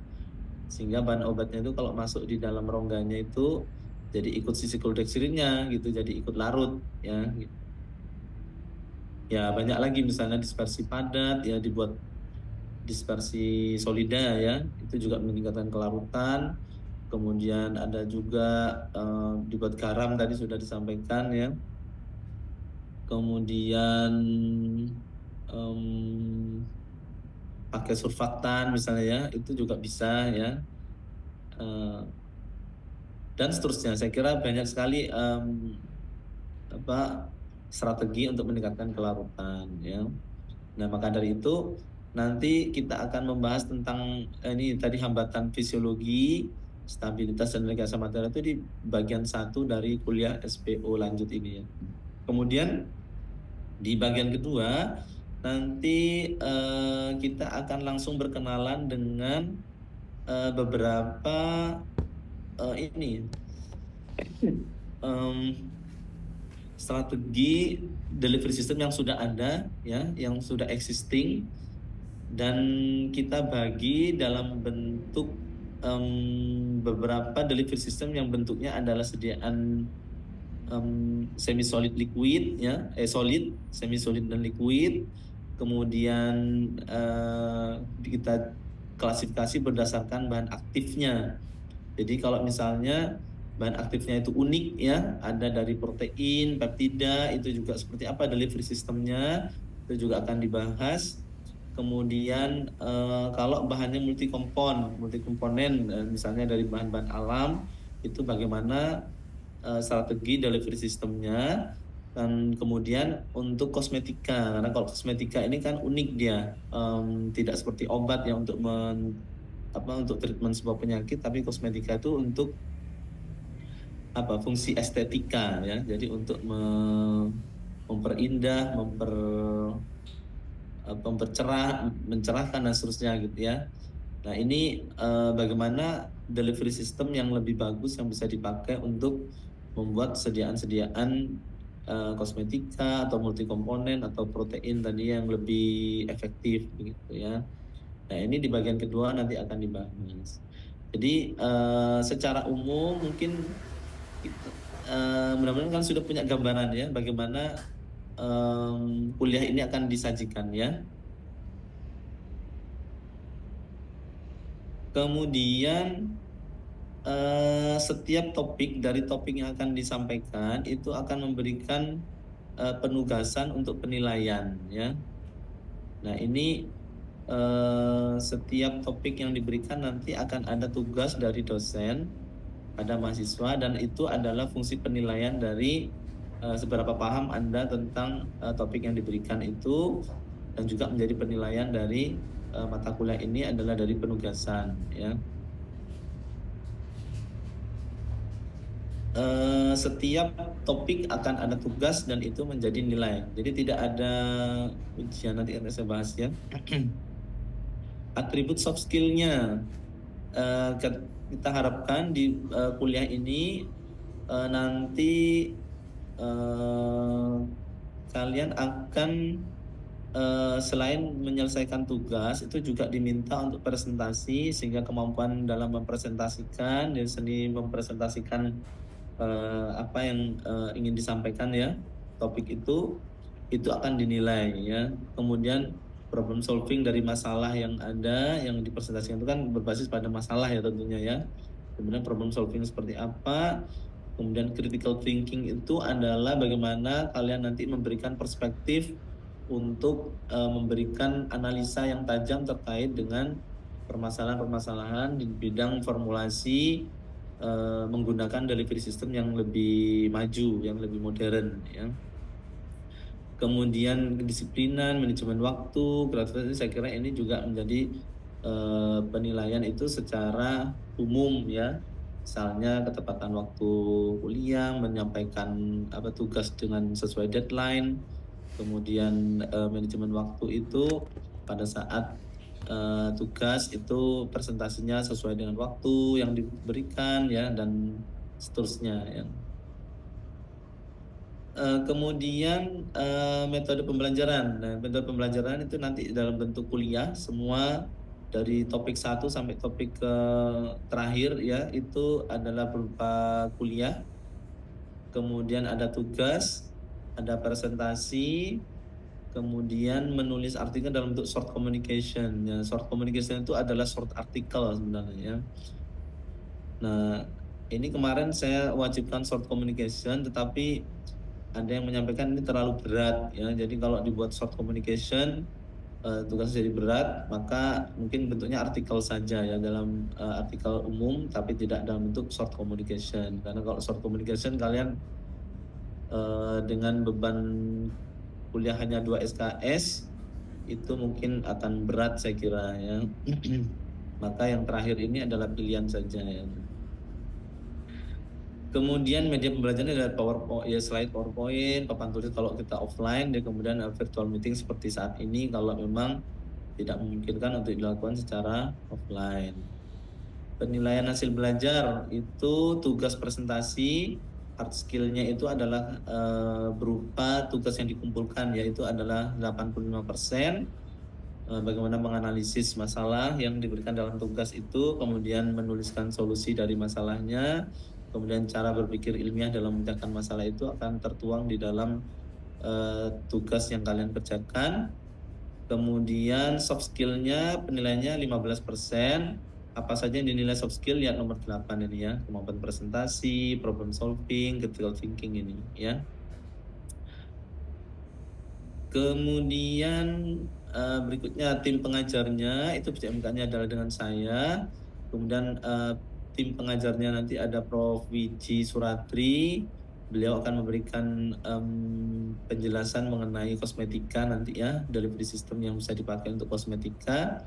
Sehingga bahan obatnya itu kalau masuk di dalam rongganya itu jadi ikut si siklodextrinnya gitu, jadi ikut larut ya. Ya banyak lagi misalnya dispersi padat ya, dibuat dispersi solida ya, itu juga meningkatkan kelarutan. Kemudian ada juga dibuat garam tadi sudah disampaikan ya. Kemudian pakai surfaktan misalnya ya, itu juga bisa ya. dan seterusnya. Saya kira banyak sekali strategi untuk meningkatkan kelarutan ya. Nah, maka dari itu nanti kita akan membahas tentang ini tadi hambatan fisiologi, stabilitas dan rekayasa material itu di bagian 1 dari kuliah SPO lanjut ini ya. Kemudian di bagian kedua nanti kita akan langsung berkenalan dengan beberapa strategi delivery system yang sudah ada ya, yang sudah existing, dan kita bagi dalam bentuk beberapa delivery system yang bentuknya adalah sediaan semi solid liquid ya, solid, semi solid dan liquid. Kemudian kita klasifikasi berdasarkan bahan aktifnya. Jadi kalau misalnya bahan aktifnya itu unik ya, ada dari protein, peptida, itu juga seperti apa delivery sistemnya, itu juga akan dibahas. Kemudian kalau bahannya multikomponen, misalnya dari bahan-bahan alam, itu bagaimana strategi delivery sistemnya. Dan kemudian untuk kosmetika, karena kalau kosmetika ini kan unik dia, tidak seperti obat yang untuk untuk treatment sebuah penyakit, tapi kosmetika itu untuk fungsi estetika ya, jadi untuk memperindah, mencerahkan dan seterusnya gitu ya. Nah ini bagaimana delivery system yang lebih bagus yang bisa dipakai untuk membuat sediaan-sediaan kosmetika atau multikomponen atau protein tadi yang lebih efektif begitu ya. Nah ini di bagian kedua nanti akan dibahas. Jadi secara umum mungkin mudah-mudahan kan sudah punya gambaran ya bagaimana kuliah ini akan disajikan ya. Kemudian setiap topik dari topik yang akan disampaikan itu akan memberikan penugasan untuk penilaian ya. Nah ini setiap topik yang diberikan nanti akan ada tugas dari dosen pada mahasiswa, dan itu adalah fungsi penilaian dari seberapa paham Anda tentang topik yang diberikan itu, dan juga menjadi penilaian dari mata kuliah ini adalah dari penugasan ya. Setiap topik akan ada tugas dan itu menjadi nilai. Jadi tidak ada ujian, nanti akan saya bahas ya. Atribut soft skill-nya kita harapkan di kuliah ini nanti kalian akan selain menyelesaikan tugas itu juga diminta untuk presentasi, sehingga kemampuan dalam mempresentasikan, dari seni mempresentasikan apa yang ingin disampaikan ya, topik itu akan dinilai ya. Kemudian problem solving dari masalah yang ada yang dipresentasikan itu kan berbasis pada masalah ya tentunya ya. Kemudian problem solving seperti apa. Kemudian critical thinking itu adalah bagaimana kalian nanti memberikan perspektif untuk memberikan analisa yang tajam terkait dengan permasalahan-permasalahan di bidang formulasi menggunakan delivery system yang lebih maju, yang lebih modern ya. Kemudian kedisiplinan, manajemen waktu, kreativitas, saya kira ini juga menjadi penilaian itu secara umum ya. Misalnya ketepatan waktu kuliah, menyampaikan tugas dengan sesuai deadline. Kemudian manajemen waktu itu pada saat tugas itu presentasinya sesuai dengan waktu yang diberikan ya, dan seterusnya ya. Kemudian metode pembelajaran. Nah, metode pembelajaran itu nanti dalam bentuk kuliah semua, dari topik 1 sampai topik terakhir ya, itu adalah berupa kuliah. Kemudian ada tugas, ada presentasi, kemudian menulis artikel dalam bentuk short communication. Ya, short communication itu adalah short article sebenarnya ya. Nah, ini kemarin saya wajibkan short communication, tetapi ada yang menyampaikan ini terlalu berat ya. Jadi kalau dibuat short communication tugas jadi berat, maka mungkin bentuknya artikel saja ya, dalam artikel umum, tapi tidak dalam bentuk short communication. Karena kalau short communication kalian dengan beban kuliah hanya 2 SKS itu mungkin akan berat saya kira ya. Maka yang terakhir ini adalah pilihan saja ya. Kemudian media pembelajaran adalah PowerPoint, ya slide PowerPoint, papan tulis kalau kita offline, dan kemudian virtual meeting seperti saat ini kalau memang tidak memungkinkan untuk dilakukan secara offline. Penilaian hasil belajar itu tugas presentasi, hard skill-nya itu adalah berupa tugas yang dikumpulkan, yaitu adalah 85%. Bagaimana menganalisis masalah yang diberikan dalam tugas itu, kemudian menuliskan solusi dari masalahnya, kemudian cara berpikir ilmiah dalam memecahkan masalah itu akan tertuang di dalam tugas yang kalian kerjakan. Kemudian soft skill-nya penilaiannya 15%. Apa saja yang dinilai soft skill? Lihat nomor 8 ini ya, kemampuan presentasi, problem solving, critical thinking ini ya. Kemudian berikutnya tim pengajarnya itu PJMK-nya adalah dengan saya. Kemudian tim pengajarnya nanti ada Prof. Wiji Suratri. Beliau akan memberikan penjelasan mengenai kosmetika nanti ya, delivery system yang bisa dipakai untuk kosmetika.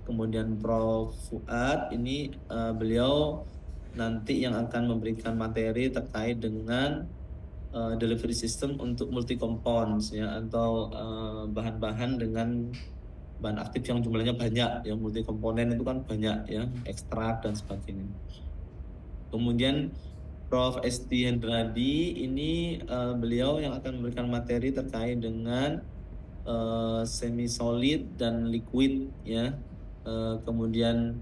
Kemudian Prof. Fuad ini beliau nanti yang akan memberikan materi terkait dengan delivery system untuk multi compounds ya, atau bahan-bahan dengan bahan aktif yang jumlahnya banyak ya, multi komponen itu kan banyak ya, ekstrak dan sebagainya. Kemudian Prof. Esti Hendradi ini beliau yang akan memberikan materi terkait dengan semi solid dan liquid ya. Kemudian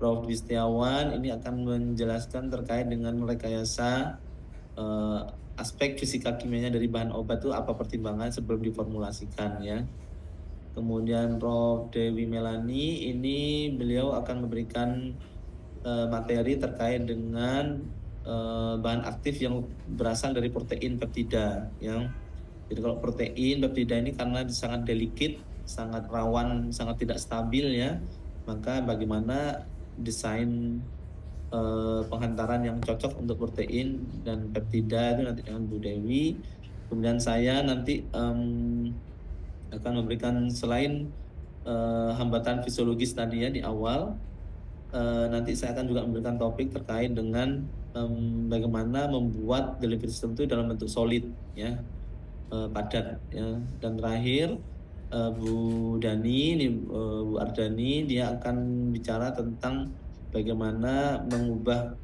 Prof. Dwi Setiawan ini akan menjelaskan terkait dengan merekayasa aspek fisika kimianya dari bahan obat itu apa pertimbangan sebelum diformulasikan ya. Kemudian Prof. Dewi Melani ini beliau akan memberikan materi terkait dengan bahan aktif yang berasal dari protein peptida ya. Jadi kalau protein peptida ini karena sangat delicate, sangat rawan, sangat tidak stabil ya, maka bagaimana desain penghantaran yang cocok untuk protein dan peptida itu nanti dengan Bu Dewi. Kemudian saya nanti akan memberikan selain hambatan fisiologis tadi ya di awal, nanti saya akan juga memberikan topik terkait dengan bagaimana membuat delivery system itu dalam bentuk solid ya, padat ya. Dan terakhir Bu Dani ini, Bu Ardani, dia akan bicara tentang bagaimana mengubah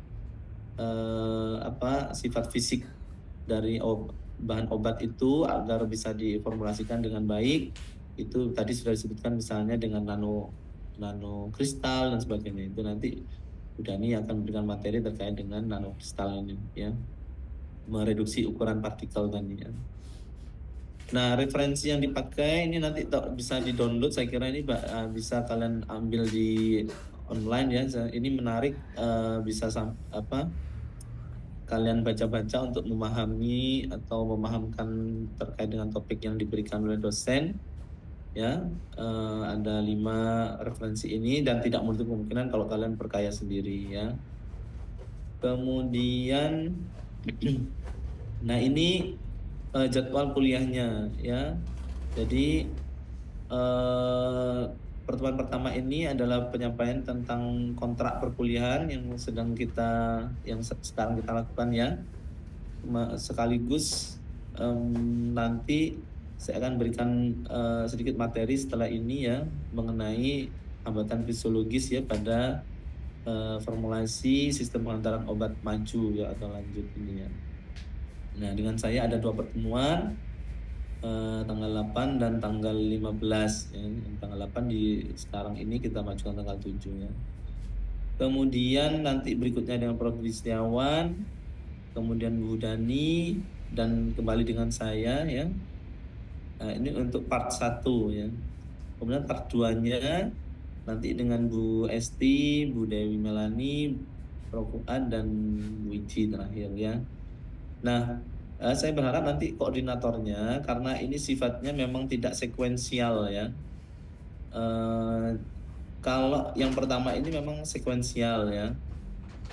sifat fisik dari bahan obat itu agar bisa diformulasikan dengan baik. Itu tadi sudah disebutkan misalnya dengan nano kristal dan sebagainya. Itu nanti Bu Dani akan memberikan materi terkait dengan nano kristal ini ya, mereduksi ukuran partikel tadi ya. Nah, referensi yang dipakai ini nanti bisa di-download, saya kira ini bisa kalian ambil di online ya. Ini menarik, bisa kalian baca-baca untuk memahami atau memahamkan terkait dengan topik yang diberikan oleh dosen ya. Ada 5 referensi ini dan tidak menutup kemungkinan kalau kalian perkaya sendiri ya. Kemudian nah ini jadwal kuliahnya ya. Jadi pertemuan pertama ini adalah penyampaian tentang kontrak perkuliahan yang sekarang kita lakukan ya. Sekaligus nanti saya akan berikan sedikit materi setelah ini ya mengenai hambatan fisiologis ya pada formulasi sistem penghantaran obat maju ya atau lanjut ini ya. Nah, dengan saya ada 2 pertemuan, tanggal 8 dan tanggal 15 ya. Tanggal 8 sekarang ini kita majukan tanggal 7 ya. Kemudian nanti berikutnya dengan Prof. Setiawan, kemudian Bu Dani, dan kembali dengan saya ya. Nah, ini untuk part 1 ya. Kemudian part 2-nya nanti dengan Bu Esti, Bu Dewi Melani, Prof. Fuad, dan Bu Wiji terakhir ya. Nah, saya berharap nanti koordinatornya, karena ini sifatnya memang tidak sekuensial ya. Kalau yang pertama ini memang sekuensial ya,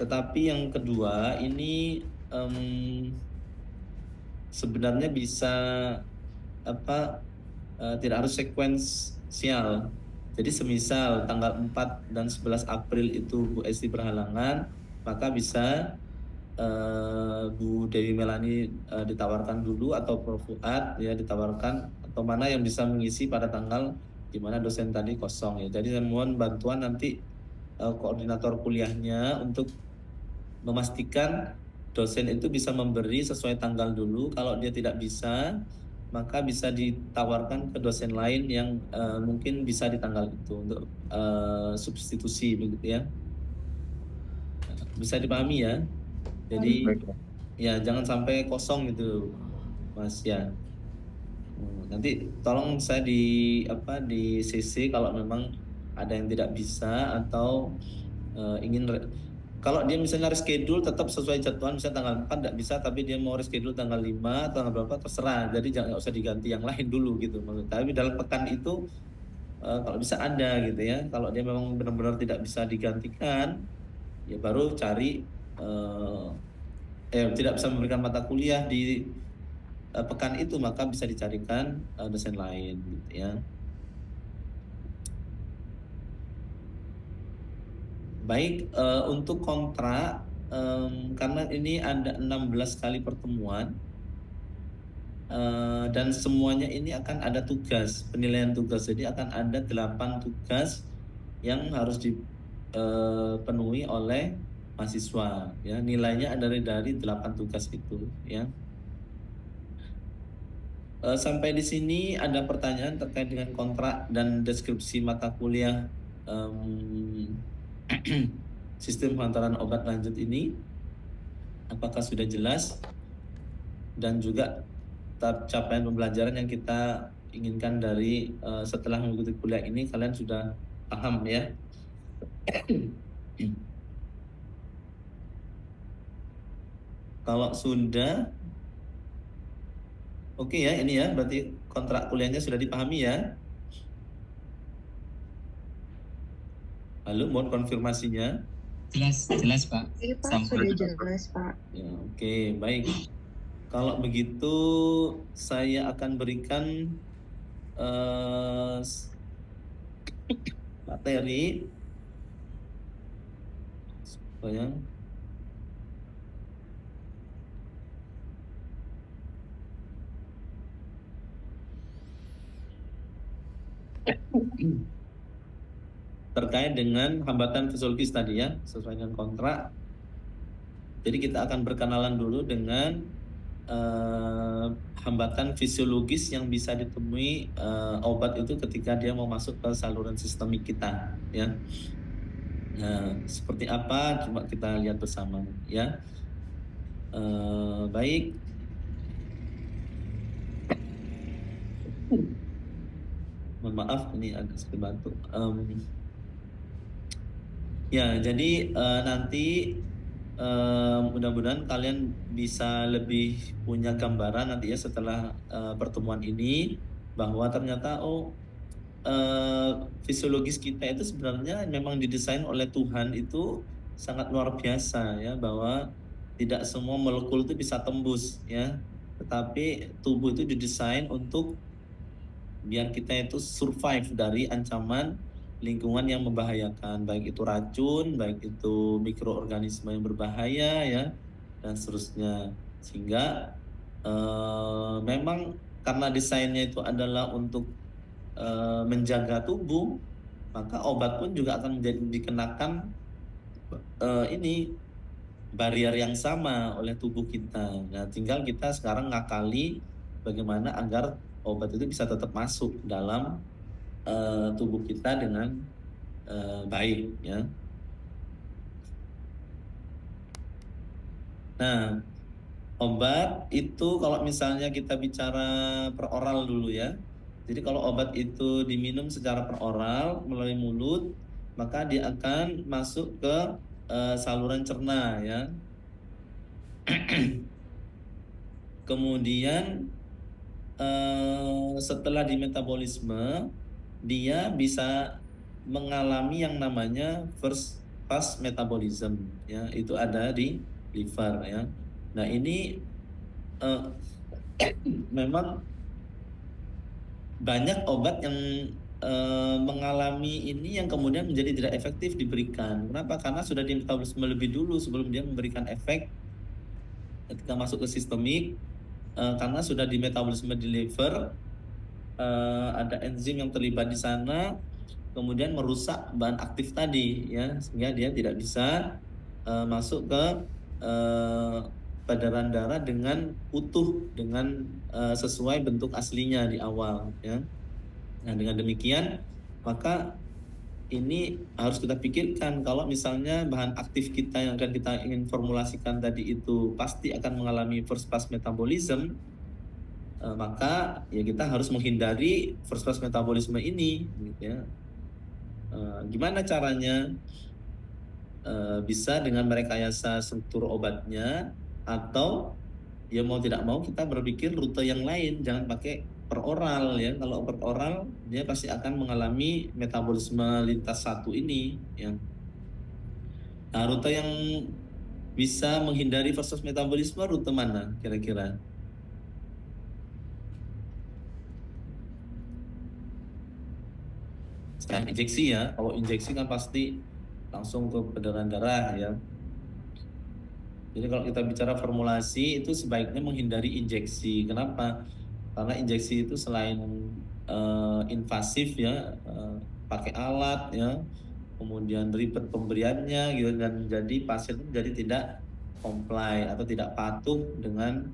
tetapi yang kedua ini sebenarnya bisa tidak harus sekuensial. Jadi semisal tanggal 4 dan 11 April itu Bu Esti berhalangan, maka bisa Bu Dewi Melani ditawarkan dulu, atau Prof Fuad ya ditawarkan, atau mana yang bisa mengisi pada tanggal di mana dosen tadi kosong ya. Jadi saya mohon bantuan nanti koordinator kuliahnya untuk memastikan dosen itu bisa memberi sesuai tanggal dulu. Kalau dia tidak bisa, maka bisa ditawarkan ke dosen lain yang mungkin bisa di tanggal itu untuk substitusi begitu ya. Bisa dipahami ya. Jadi ya jangan sampai kosong gitu, Mas ya. Nanti tolong saya di CC kalau memang ada yang tidak bisa atau kalau dia misalnya reschedule tetap sesuai jadwal, misalnya tanggal 4 tidak bisa tapi dia mau reschedule tanggal 5 tanggal berapa terserah. Jadi jangan usah diganti yang lain dulu gitu. Tapi dalam pekan itu kalau bisa ada gitu ya. Kalau dia memang benar-benar tidak bisa digantikan, ya baru cari tidak bisa memberikan mata kuliah di pekan itu, maka bisa dicarikan dosen lain gitu ya. Baik, untuk kontrak karena ini ada 16 kali pertemuan dan semuanya ini akan ada tugas, penilaian tugas. Jadi akan ada 8 tugas yang harus dipenuhi oleh mahasiswa ya. Nilainya ada dari 8 tugas itu ya. Sampai di sini ada pertanyaan terkait dengan kontrak dan deskripsi mata kuliah sistem pengantaran obat lanjut ini, apakah sudah jelas, dan juga capaian pembelajaran yang kita inginkan dari setelah mengikuti kuliah ini, kalian sudah paham ya. Kalau sudah oke ya, ini ya berarti kontrak kuliahnya sudah dipahami ya. Halo, mohon konfirmasinya. Jelas Pak. Iya Pak, sudah jelas Pak. Ya, oke, baik. Kalau begitu saya akan berikan materi supaya terkait dengan hambatan fisiologis tadi ya, sesuai dengan kontrak. Jadi kita akan berkenalan dulu dengan hambatan fisiologis yang bisa ditemui obat itu ketika dia mau masuk ke saluran sistemik kita ya. Nah, seperti apa coba kita lihat bersama ya. Baik. Mohon maaf ini agak sedikit batuk. Ya, jadi nanti mudah-mudahan kalian bisa lebih punya gambaran nanti ya setelah pertemuan ini, bahwa ternyata fisiologis kita itu sebenarnya memang didesain oleh Tuhan itu sangat luar biasa ya, bahwa tidak semua molekul itu bisa tembus ya, tetapi tubuh itu didesain untuk biar kita itu survive dari ancaman lingkungan yang membahayakan, baik itu racun, baik itu mikroorganisme yang berbahaya ya, dan seterusnya. Sehingga memang karena desainnya itu adalah untuk menjaga tubuh, maka obat pun juga akan dikenakan ini barier yang sama oleh tubuh kita. Nah, tinggal kita sekarang ngakali bagaimana agar obat itu bisa tetap masuk dalam tubuh kita dengan baik ya. Nah, obat itu kalau misalnya kita bicara per oral dulu ya. Jadi kalau obat itu diminum secara per oral melalui mulut, maka dia akan masuk ke saluran cerna ya. Kemudian setelah di metabolisme, dia bisa mengalami yang namanya first pass metabolism, ya, itu ada di liver, ya. Nah, ini memang banyak obat yang mengalami ini yang kemudian menjadi tidak efektif diberikan. Kenapa? Karena sudah di metabolisme lebih dulu sebelum dia memberikan efek ketika masuk ke sistemik, karena sudah di metabolisme di liver, ada enzim yang terlibat di sana, kemudian merusak bahan aktif tadi, ya, sehingga dia tidak bisa masuk ke peredaran darah dengan utuh, dengan sesuai bentuk aslinya di awal, ya. Nah, dengan demikian maka ini harus kita pikirkan, kalau misalnya bahan aktif kita yang akan kita ingin formulasikan tadi itu pasti akan mengalami first pass metabolism, maka ya kita harus menghindari first pass metabolisme ini, gitu ya. Gimana caranya? Bisa dengan merekayasa struktur obatnya, atau ya mau tidak mau kita berpikir rute yang lain, jangan pakai per oral, ya. Kalau per oral dia pasti akan mengalami metabolisme lintas satu ini, ya. Nah, rute yang bisa menghindari versus metabolisme rute mana kira-kira? Selain injeksi, ya. Kalau injeksi kan pasti langsung ke peredaran darah, ya. Jadi kalau kita bicara formulasi itu sebaiknya menghindari injeksi. Kenapa? Karena injeksi itu selain invasif, ya, pakai alat, ya, kemudian ribet pemberiannya, gitu, dan jadi pasien jadi tidak comply atau tidak patuh dengan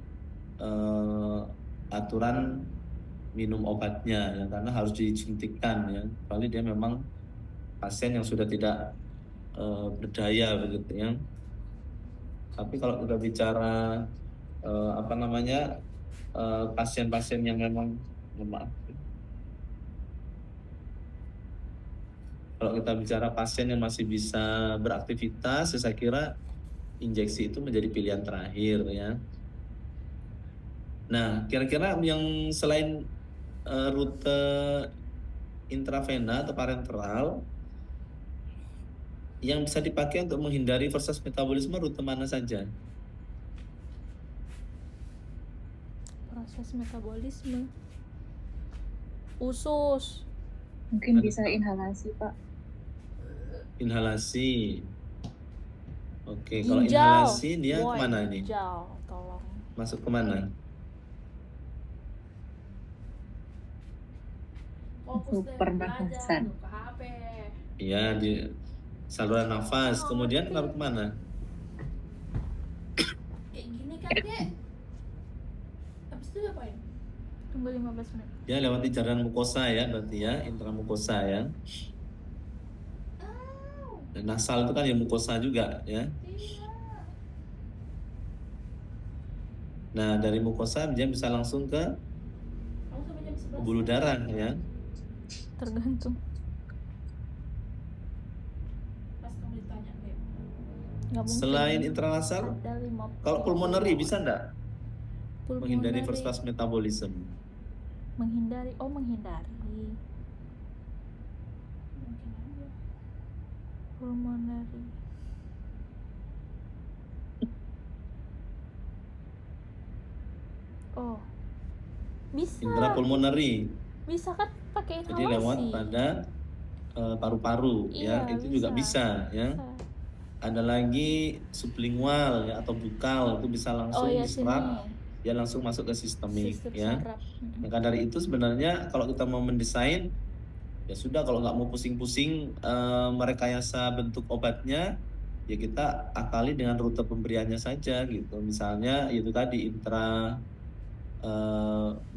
aturan minum obatnya, ya, karena harus disuntikkan, ya, kecuali dia memang pasien yang sudah tidak berdaya, begitu, ya. Tapi kalau kita bicara pasien-pasien yang memang, maaf, kalau kita bicara pasien yang masih bisa beraktivitas, saya kira injeksi itu menjadi pilihan terakhir, ya. Nah, kira-kira yang selain rute intravena atau parenteral yang bisa dipakai untuk menghindari versus metabolisme rute mana saja? Proses metabolisme. Usus. Mungkin bisa inhalasi, Pak. Inhalasi. Oke, kalau Ginjal. inhalasi dia Boy, kemana ini? ginjal, tolong. Masuk kemana? Untuk pernafasan. Ke HP. Iya, di saluran nafas. Kemudian lalu kemana? Kayak gini kan, Dek. Habis itu ngapain? Tunggu 15 menit. Ya, lewati jaringan mukosa, ya, berarti, ya, intramukosa, ya. Dan nasal itu kan ya mukosa juga, ya. Nah, dari mukosa dia bisa langsung ke pembuluh darah, ya. Tergantung. Pas kamu ditanya, Dek. Nggak mungkin. Selain intranasal, Ada 50. kalau pulmonary bisa enggak menghindari Pulmonary. first pass metabolism? Menghindari. Oh, menghindari. Pulmonary. Oh. Bisa. Intrapulmonary. Bisa kan pakai inhalasi. Jadi lewat pada paru-paru, Iya, ya, itu juga bisa, ya. Bisa. Ada lagi sublingual, ya, atau bukal, itu bisa langsung Oh ya, diserap, sini. dia langsung masuk ke sistemik, Sistem ya. saraf. Maka dari itu sebenarnya kalau kita mau mendesain, ya sudah, kalau nggak mau pusing-pusing merekayasa bentuk obatnya, ya kita akali dengan rute pemberiannya saja, gitu. Misalnya itu tadi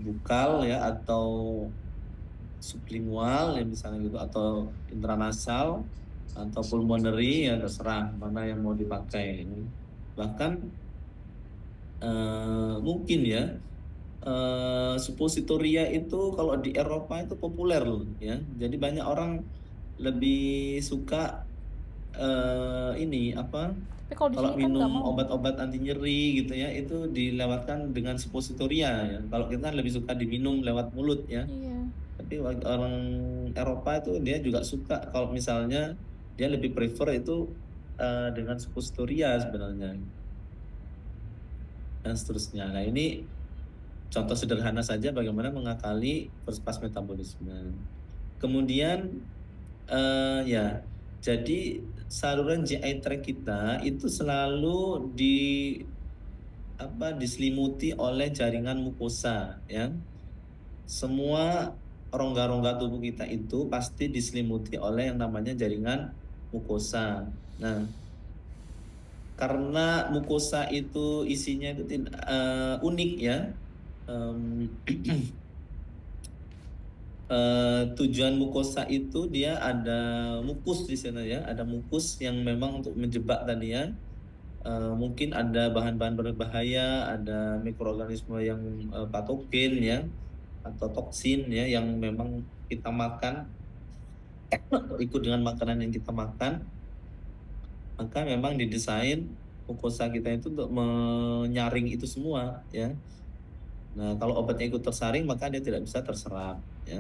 bukal, ya, atau sublingual, ya, misalnya gitu, atau intranasal atau pulmonary, ya, terserah mana yang mau dipakai. Bahkan mungkin, ya, suppositoria itu kalau di Eropa itu populer loh, ya. Jadi banyak orang lebih suka Tapi kalau di kalau sini kan nggak minum mau. obat-obat anti nyeri, gitu ya, itu dilewatkan dengan suppositoria, ya. Kalau kita lebih suka diminum lewat mulut, ya. Iya. Tapi orang Eropa itu dia juga suka kalau misalnya dia lebih prefer itu dengan suku Sturia sebenarnya dan seterusnya. Nah ini contoh sederhana saja bagaimana mengakali first pass metabolisme. Kemudian ya, jadi saluran GI tract kita itu selalu diselimuti oleh jaringan mukosa, ya. Semua rongga-rongga tubuh kita itu pasti diselimuti oleh yang namanya jaringan mukosa. Nah, karena mukosa itu isinya itu unik ya. Tujuan mukosa itu dia ada mukus di sana ya, ada mukus yang memang untuk menjebak tadi ya. Mungkin ada bahan-bahan berbahaya, ada mikroorganisme yang patogen ya, atau toksin ya yang memang kita makan atau ikut dengan makanan yang kita makan, maka memang didesain mukosa kita itu untuk menyaring itu semua ya. Nah kalau obatnya ikut tersaring maka dia tidak bisa terserap ya.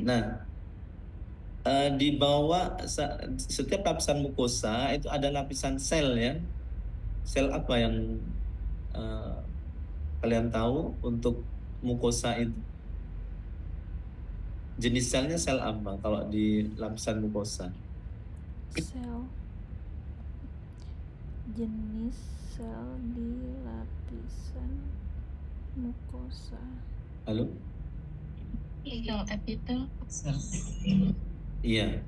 Nah di bawah setiap lapisan mukosa itu ada lapisan sel ya. Sel apa yang kalian tahu untuk mukosa itu? Jenis selnya sel apa kalau di lapisan mukosa? Sel. Jenis sel di lapisan mukosa. Halo? Sel epitel. Iya,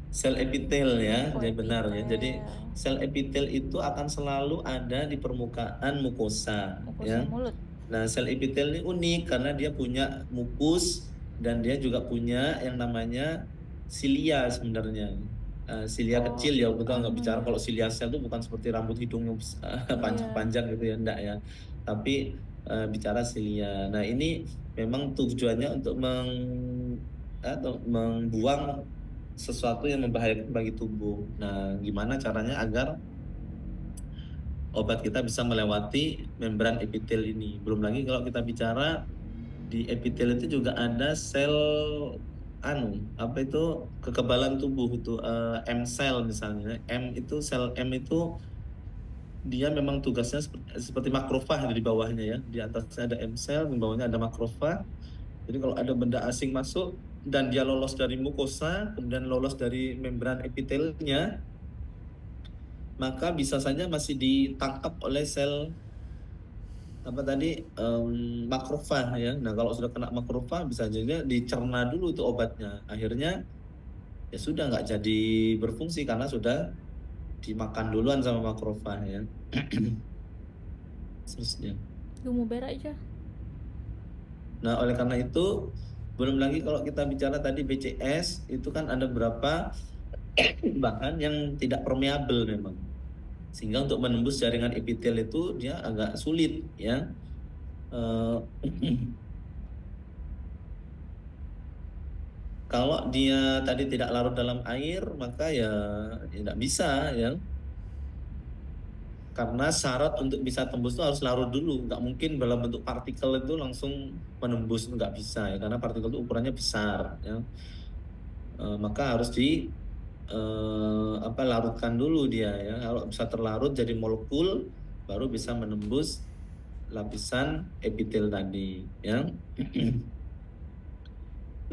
sel epitel ya, Oh, jadi benar ya. epitel. Jadi sel epitel itu akan selalu ada di permukaan mukosa, Mukosa ya. mulut. Nah, sel epitel ini unik karena dia punya mukus dan dia juga punya yang namanya silia sebenarnya. Silia kecil ya, betul nggak bicara ya. kalau silia sel itu bukan seperti rambut hidung yang panjang-panjang gitu ya, enggak ya. Tapi bicara silia. Nah, ini memang tujuannya untuk membuang sesuatu yang membahayakan bagi tubuh. Nah, gimana caranya agar obat kita bisa melewati membran epitel ini? Belum lagi kalau kita bicara di epitel itu juga ada sel kekebalan tubuh itu M cell misalnya. Sel M itu dia memang tugasnya seperti makrofag di bawahnya ya. Di atasnya ada M cell, di bawahnya ada makrofag. Jadi kalau ada benda asing masuk dan dia lolos dari mukosa, kemudian lolos dari membran epitelnya, maka bisa saja masih ditangkap oleh sel makrofag ya. Nah kalau sudah kena makrofag bisa juga dicerna dulu itu obatnya. Akhirnya ya sudah nggak jadi berfungsi karena sudah dimakan duluan sama makrofag ya. Seterusnya. Mau berak aja. Nah, oleh karena itu, belum lagi kalau kita bicara tadi BCS, itu kan ada beberapa bahan yang tidak permeabel memang. Sehingga untuk menembus jaringan epitel itu dia agak sulit ya. Kalau dia tadi tidak larut dalam air, maka ya tidak bisa ya. Karena syarat untuk bisa tembus itu harus larut dulu, nggak mungkin dalam bentuk partikel itu langsung menembus, nggak bisa ya, karena partikel itu ukurannya besar ya. Maka harus larutkan dulu dia ya. Kalau bisa terlarut jadi molekul baru bisa menembus lapisan epitel tadi ya.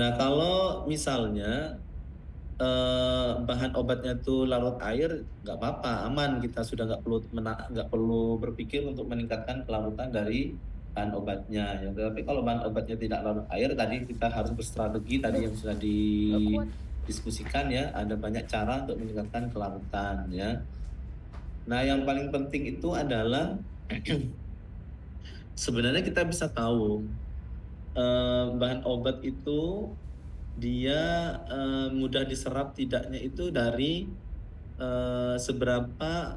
Nah kalau misalnya bahan obatnya itu larut air, nggak apa-apa, aman, kita sudah nggak perlu berpikir untuk meningkatkan kelarutan dari bahan obatnya ya. Tapi kalau bahan obatnya tidak larut air, tadi kita harus berstrategi tadi yang sudah didiskusikan ya, ada banyak cara untuk meningkatkan kelarutan ya. Nah yang paling penting itu adalah sebenarnya kita bisa tahu bahan obat itu dia mudah diserap tidaknya itu dari seberapa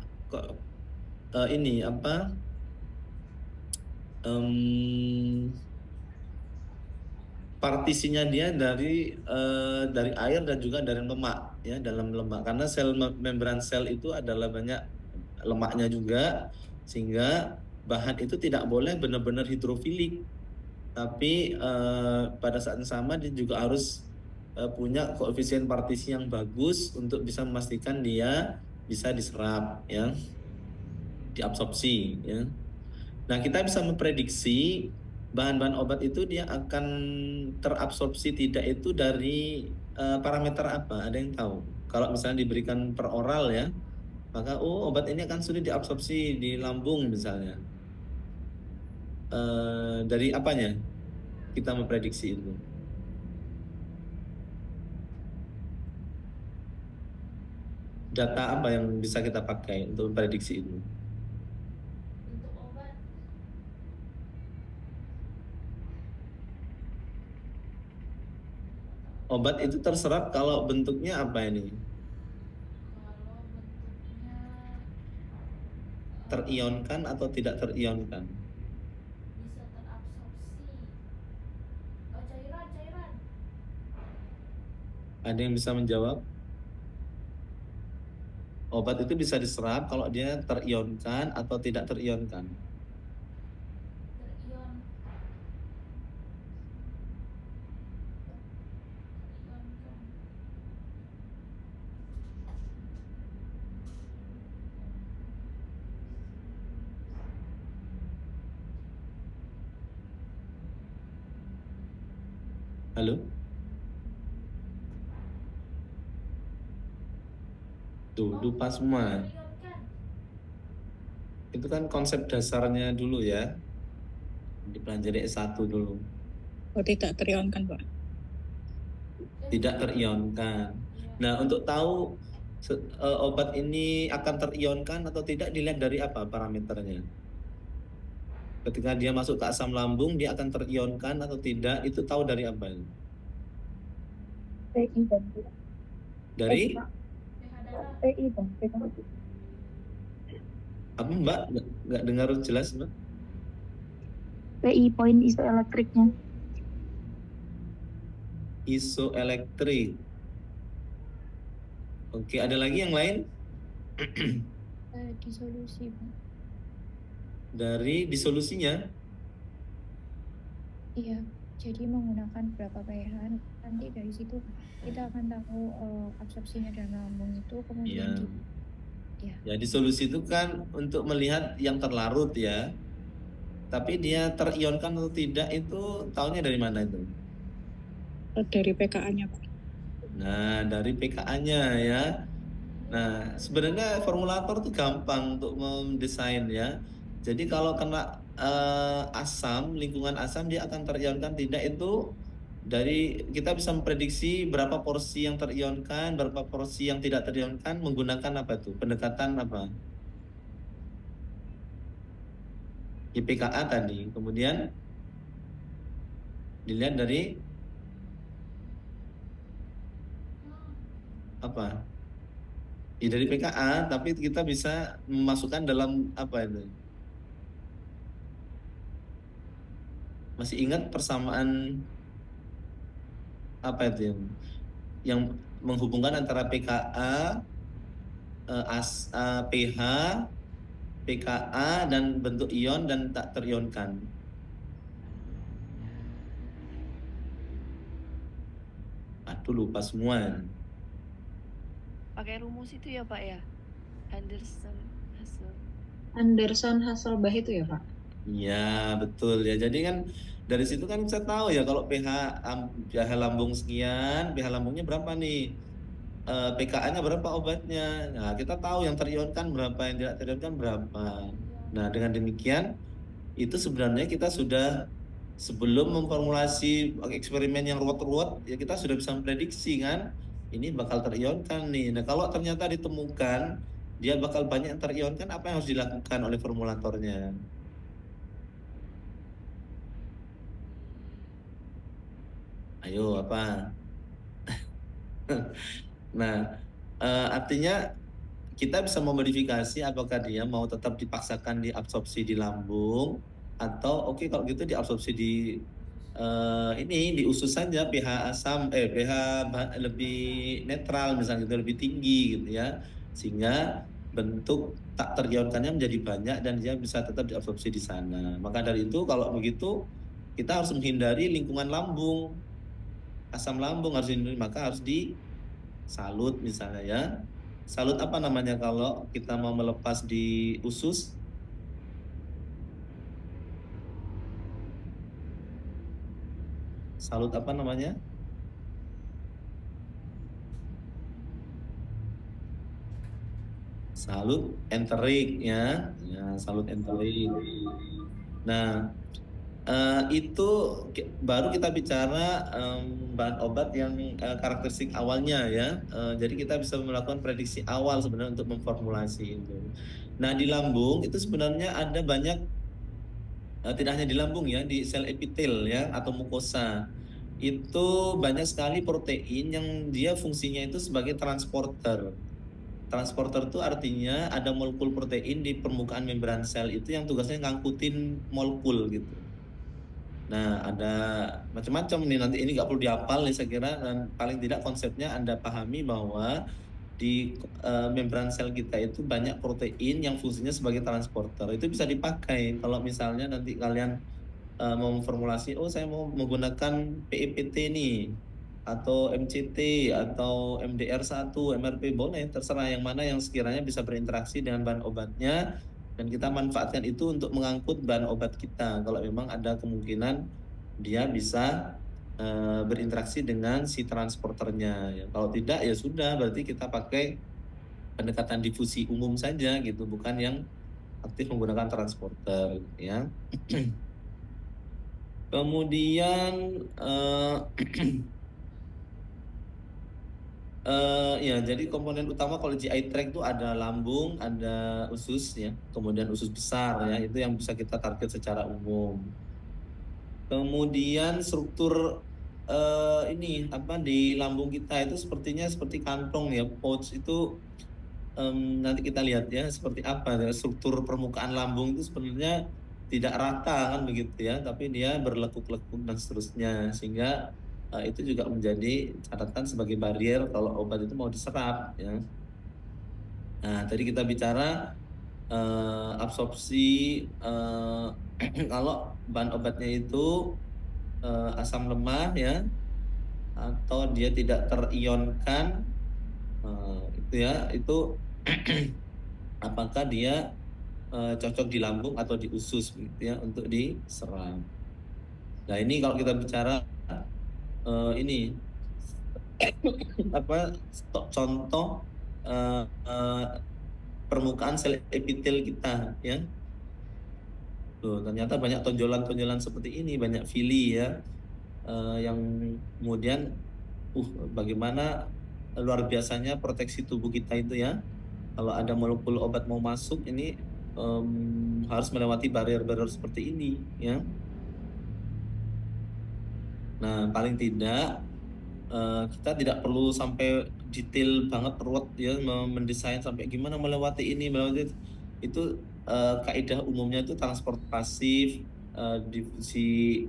partisinya dia dari air dan juga dari lemak ya, dalam lemak, karena membran sel itu adalah banyak lemaknya juga, sehingga bahan itu tidak boleh benar-benar hidrofilik, tapi pada saat yang sama dia juga harus punya koefisien partisi yang bagus untuk bisa memastikan dia bisa diserap, ya, diabsorpsi, ya. Nah, kita bisa memprediksi bahan-bahan obat itu dia akan terabsorpsi tidak itu dari parameter apa? Ada yang tahu? Kalau misalnya diberikan per oral, ya, maka obat ini akan sulit diabsorpsi di lambung misalnya. Dari apanya kita memprediksi itu? Data apa yang bisa kita pakai untuk memprediksi itu? Bentuk obat. Obat itu terserap kalau bentuknya apa ini? Kalau bentuknya Terionkan atau tidak terionkan? bisa terabsorpsi. Cairan. Ada yang bisa menjawab? Obat itu bisa diserap kalau dia terionkan atau tidak terionkan. Terion. Terionkan. Halo? Tuh, lupa semua. Terionkan. Itu kan konsep dasarnya dulu, ya. Dipelajari S1 dulu. Oh, tidak terionkan, Pak. Tidak terionkan. Nah, untuk tahu obat ini akan terionkan atau tidak dilihat dari apa parameternya? Ketika dia masuk ke asam lambung, dia akan terionkan atau tidak, itu tahu dari apa? PI dan Dari pH darah. PI dan PH. apa, Mbak? Nggak dengar jelas, Mbak? PI poin isoelektriknya. Isoelektrik. Oke, ada lagi yang lain? Disolusi, Pak. Dari disolusinya? Iya, jadi menggunakan berapa pH, nanti dari situ kita akan tahu absorpsinya dalam lambung itu, kemudian Iya. Ya, disolusi itu kan untuk melihat yang terlarut, ya. Tapi dia terionkan atau tidak itu tahunya dari mana itu? Dari PKA-nya, Pak. Nah, dari PKA-nya, ya. Nah, sebenarnya formulator itu gampang untuk mendesain, ya. Jadi kalau kena asam, lingkungan asam, dia akan terionkan tidak itu dari kita bisa memprediksi berapa porsi yang terionkan, berapa porsi yang tidak terionkan menggunakan apa tuh? Pendekatan apa? IPKA tadi. Kemudian dilihat dari apa? Ya, dari PKA, tapi kita bisa memasukkan dalam apa itu? Masih ingat persamaan apa itu yang menghubungkan antara PKA, pH, PKA dan bentuk ion dan tak terionkan? Aduh, lupa semua. Pakai rumus itu ya Pak ya? Anderson-Hasselbalch itu ya Pak? Iya, betul ya. Jadi kan dari situ kan saya tahu ya kalau pH lambung sekian, pH lambungnya berapa nih? PKA-nya berapa obatnya? Nah, kita tahu yang terionkan berapa, yang tidak terionkan berapa. Nah, dengan demikian itu sebenarnya kita sudah sebelum memformulasi eksperimen yang ruwet-ruwet, ya kita sudah bisa memprediksi kan, ini bakal terionkan nih. Nah, kalau ternyata ditemukan dia bakal banyak yang terionkan, apa yang harus dilakukan oleh formulatornya? Ayo, apa? Nah, artinya kita bisa memodifikasi apakah dia mau tetap dipaksakan diabsorpsi di lambung atau oke kalau gitu diabsorpsi di di usus saja, pH lebih netral misalnya gitu, lebih tinggi gitu ya, sehingga bentuk tak terionkannya menjadi banyak dan dia bisa tetap diabsorpsi di sana. Maka dari itu kalau begitu kita harus menghindari lingkungan lambung, asam lambung harus dihindari, maka harus disalut misalnya ya. Salut apa namanya kalau kita mau melepas di usus? Salut apa namanya? Salut enterik ya, salut enterik. Nah, itu baru kita bicara bahan obat yang karakteristik awalnya ya. Jadi kita bisa melakukan prediksi awal sebenarnya untuk memformulasi itu. Nah, di lambung itu sebenarnya ada banyak, tidak hanya di lambung ya, di sel epitel ya atau mukosa. Itu banyak sekali protein yang dia fungsinya itu sebagai transporter. Transporter itu artinya ada molekul protein di permukaan membran sel itu yang tugasnya ngangkutin molekul gitu. Nah, ada macam-macam nih, nanti ini nggak perlu dihafal nih saya kira, dan paling tidak konsepnya Anda pahami bahwa di membran sel kita itu banyak protein yang fungsinya sebagai transporter. Itu bisa dipakai kalau misalnya nanti kalian mau formulasi, oh saya mau menggunakan PEPT nih, atau MCT, atau MDR1, MRP, boleh, terserah yang mana yang sekiranya bisa berinteraksi dengan bahan obatnya, dan kita manfaatkan itu untuk mengangkut bahan obat kita, kalau memang ada kemungkinan dia bisa berinteraksi dengan si transporternya. Ya, kalau tidak ya sudah, berarti kita pakai pendekatan difusi umum saja gitu, bukan yang aktif menggunakan transporter ya. Kemudian ya, jadi komponen utama kalau GI tract itu ada lambung, ada usus ya, kemudian usus besar ya, itu yang bisa kita target secara umum. Kemudian struktur ini apa di lambung kita itu sepertinya seperti kantong ya, pouch itu nanti kita lihat ya seperti apa ya, struktur permukaan lambung itu sebenarnya tidak rata kan begitu ya, tapi dia berlekuk-lekuk dan seterusnya, sehingga itu juga menjadi catatan sebagai barrier kalau obat itu mau diserap ya. Nah, tadi kita bicara absorpsi kalau bahan obatnya itu asam lemah ya, atau dia tidak terionkan itu ya, itu apakah dia cocok di lambung atau di usus gitu ya untuk diserap. Nah, ini kalau kita bicara ini apa contoh permukaan sel epitel kita ya. Tuh, ternyata banyak tonjolan-tonjolan seperti ini, banyak fili ya, yang kemudian bagaimana luar biasanya proteksi tubuh kita itu ya. Kalau ada molekul obat mau masuk ini harus melewati barrier-barrier seperti ini ya. Nah, paling tidak kita tidak perlu sampai detail banget ruwet ya, mendesain sampai gimana melewati ini, melewati itu. Kaidah umumnya itu transport pasif, difusi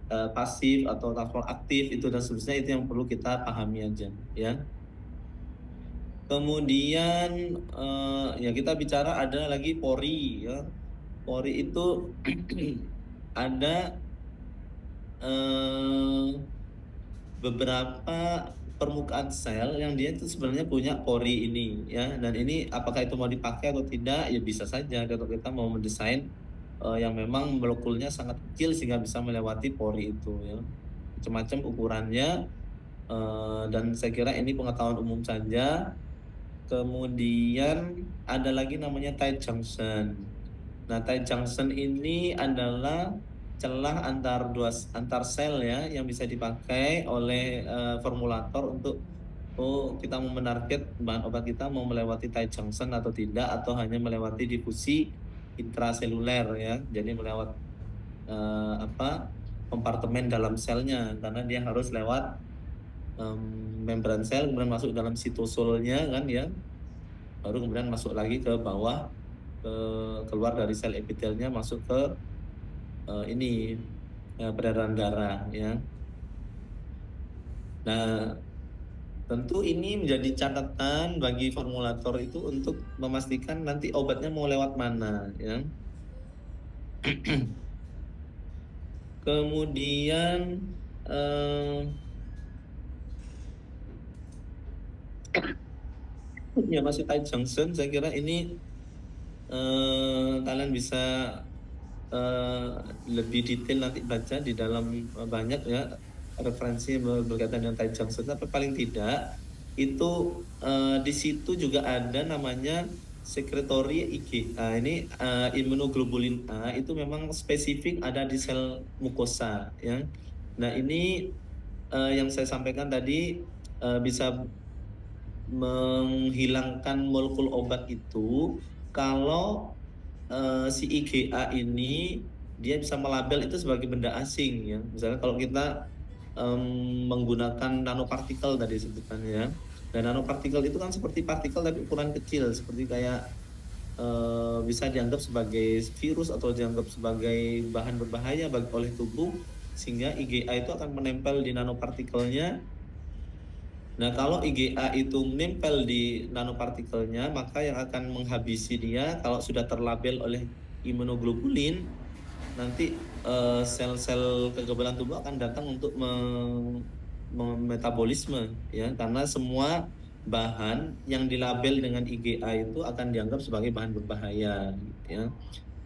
pasif atau transport aktif itu dan seterusnya, itu yang perlu kita pahami aja ya. Kemudian ya kita bicara ada lagi pori ya. Pori itu ada beberapa permukaan sel yang dia itu sebenarnya punya pori ini ya, dan ini apakah itu mau dipakai atau tidak ya bisa saja kalau kita mau mendesain yang memang molekulnya sangat kecil sehingga bisa melewati pori itu ya. Macam-macam ukurannya, dan saya kira ini pengetahuan umum saja. Kemudian ada lagi namanya tight junction. Nah, tight junction ini adalah celah antar sel ya, yang bisa dipakai oleh formulator untuk kita mau menarget bahan obat kita mau melewati tight junction atau tidak, atau hanya melewati difusi intraseluler ya, jadi melewat kompartemen dalam selnya, karena dia harus lewat membran sel, kemudian masuk dalam sitosolnya kan ya, baru kemudian masuk lagi ke bawah, keluar dari sel epitelnya masuk ke peredaran darah ya. Nah, Tentu ini menjadi catatan bagi formulator itu untuk memastikan nanti obatnya mau lewat mana, ya. Kemudian ya masih tight junction, saya kira ini kalian bisa lebih detail nanti baca di dalam banyak ya referensi berkaitan dengan tight junction. Tapi paling tidak itu di situ juga ada namanya sekretoria IgA. Ini imunoglobulin A itu memang spesifik ada di sel mukosa, ya. Nah ini yang saya sampaikan tadi bisa menghilangkan molekul obat itu kalau si IgA ini dia bisa melabel itu sebagai benda asing, ya. Misalnya kalau kita menggunakan nanopartikel tadi sebutannya, ya. Dan nanopartikel itu kan seperti partikel tapi ukuran kecil, seperti kayak bisa dianggap sebagai virus atau dianggap sebagai bahan berbahaya oleh tubuh, sehingga IgA itu akan menempel di nanopartikelnya. Nah, kalau IgA itu menempel di nanopartikelnya, maka yang akan menghabisi dia kalau sudah terlabel oleh imunoglobulin, nanti sel-sel kekebalan tubuh akan datang untuk metabolisme, ya, karena semua bahan yang dilabel dengan IgA itu akan dianggap sebagai bahan berbahaya, ya.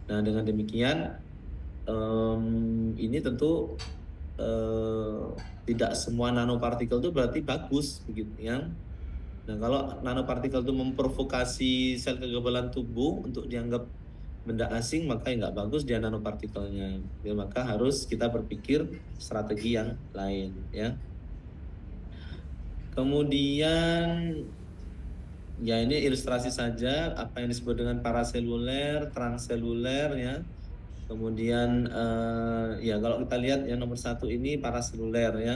Nah, dengan demikian ini tentu tidak semua nanopartikel itu berarti bagus, begitu, ya. Nah, kalau nanopartikel itu memprovokasi sel kekebalan tubuh untuk dianggap benda asing, maka nggak bagus dia nanopartikelnya, ya. Maka harus kita berpikir strategi yang lain, ya. Kemudian ya ini ilustrasi saja apa yang disebut dengan paraseluler, transseluler, ya. Kemudian ya kalau kita lihat yang nomor 1 ini paraseluler, ya.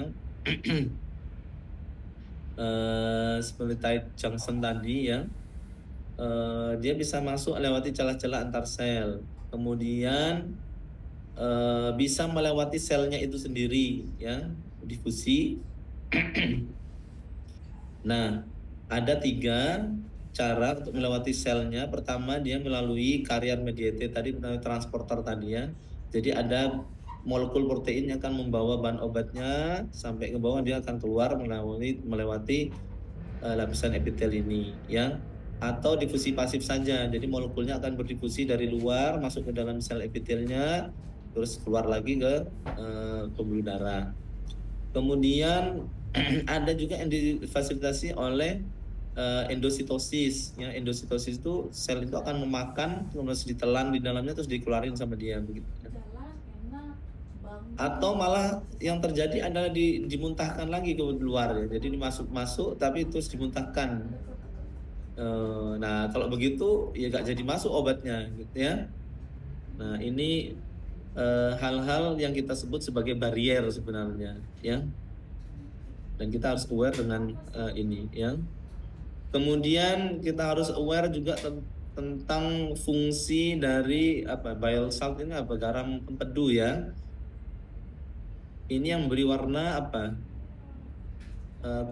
Seperti tight junction tadi, ya. Dia bisa masuk lewati celah-celah antar sel. Kemudian bisa melewati selnya itu sendiri, ya, difusi. Nah, ada 3 cara untuk melewati selnya. Pertama, dia melalui carrier mediated tadi, melalui transporter tadi, ya. Jadi ada molekul protein yang akan membawa bahan obatnya sampai ke bawah, dia akan keluar melewati lapisan epitel ini, ya. Atau difusi pasif saja. Jadi molekulnya akan berdifusi dari luar masuk ke dalam sel epitelnya, terus keluar lagi ke pembuluh darah. Kemudian ada juga yang difasilitasi oleh endositosis, ya. Endositosis itu sel itu akan memakan, terus ditelan di dalamnya, terus dikeluarin sama dia, begitu. Atau malah yang terjadi adalah dimuntahkan lagi ke luar, ya. Jadi dimasuk tapi terus dimuntahkan. Nah, kalau begitu ya gak jadi masuk obatnya, gitu, ya. Nah, ini hal-hal yang kita sebut sebagai barier sebenarnya, ya. Dan kita harus aware dengan ini, ya. Kemudian kita harus aware juga tentang fungsi dari bile salt ini, garam empedu, ya. Ini yang memberi warna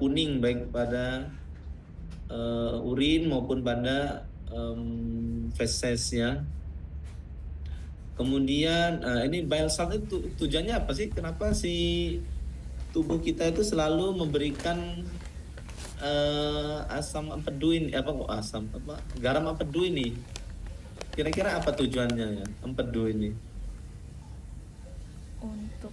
kuning baik pada urin maupun pada feses, ya. Kemudian ini bile salt itu tujuannya apa sih? Kenapa si tubuh kita itu selalu memberikan asam empedu ini, garam empedu ini? Kira-kira apa tujuannya, ya, empedu ini? Untuk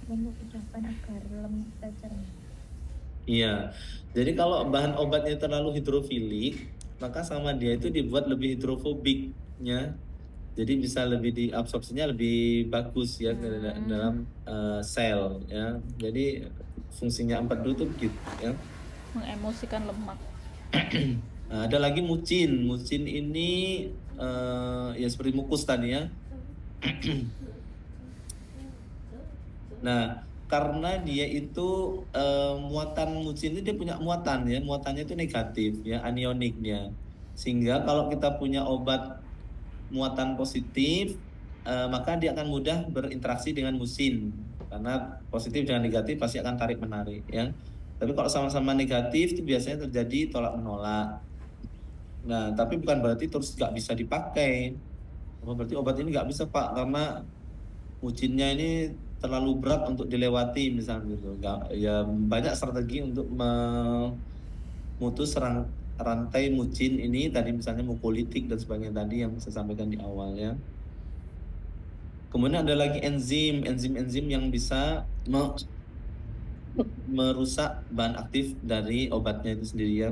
mengucapkan agar lemak tercerna. Iya, jadi kalau bahan obatnya terlalu hidrofilik, maka sama dia itu dibuat lebih hidrofobik, ya. Jadi bisa lebih diabsorpsinya lebih bagus, ya, ke dalam sel, ya. Jadi fungsinya empedu itu begitu, ya. mengemosikan lemak. Nah, ada lagi mucin. Mucin ini ya seperti mukus tadi, ya. Nah, karena dia itu muatan mucin itu dia punya muatan, ya, muatannya itu negatif, ya, anioniknya. Sehingga kalau kita punya obat muatan positif, maka dia akan mudah berinteraksi dengan mucin, karena positif dengan negatif pasti akan tarik menarik ya. Tapi kalau sama-sama negatif itu biasanya terjadi tolak menolak. Nah, tapi bukan berarti terus nggak bisa dipakai. Berarti obat ini nggak bisa Pak karena mucinnya ini terlalu berat untuk dilewati misalnya gitu. Nggak, ya banyak strategi untuk memutus rantai mucin ini tadi misalnya mukolytik dan sebagainya tadi yang saya sampaikan di awal ya. Kemudian ada lagi enzim yang bisa merusak bahan aktif dari obatnya itu sendiri ya.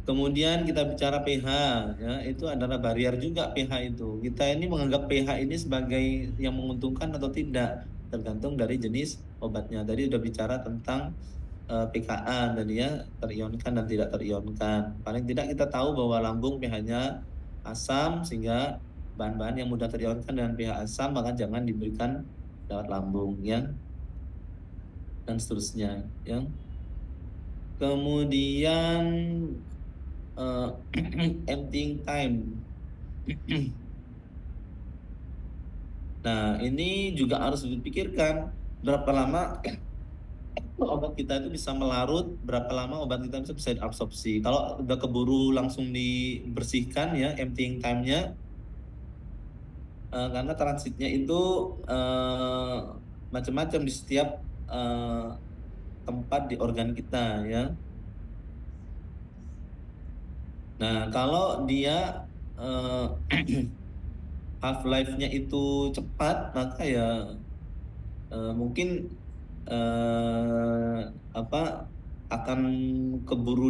Kemudian kita bicara pH ya, itu adalah barier juga pH itu. Kita ini menganggap pH ini sebagai yang menguntungkan atau tidak tergantung dari jenis obatnya. Tadi udah bicara tentang pKa tadi ya, terionkan dan tidak terionkan. Paling tidak kita tahu bahwa lambung pH-nya asam sehingga bahan-bahan yang mudah terionkan dengan pH asam maka jangan diberikan lewat lambung ya. Dan seterusnya ya. Kemudian emptying time. Nah, ini juga harus dipikirkan berapa lama obat kita itu bisa melarut, berapa lama obat kita bisa diabsorpsi. Kalau udah keburu langsung dibersihkan ya emptying time-nya, karena transitnya itu macam-macam di setiap tempat di organ kita ya. Nah, kalau dia half life-nya itu cepat, maka ya mungkin akan keburu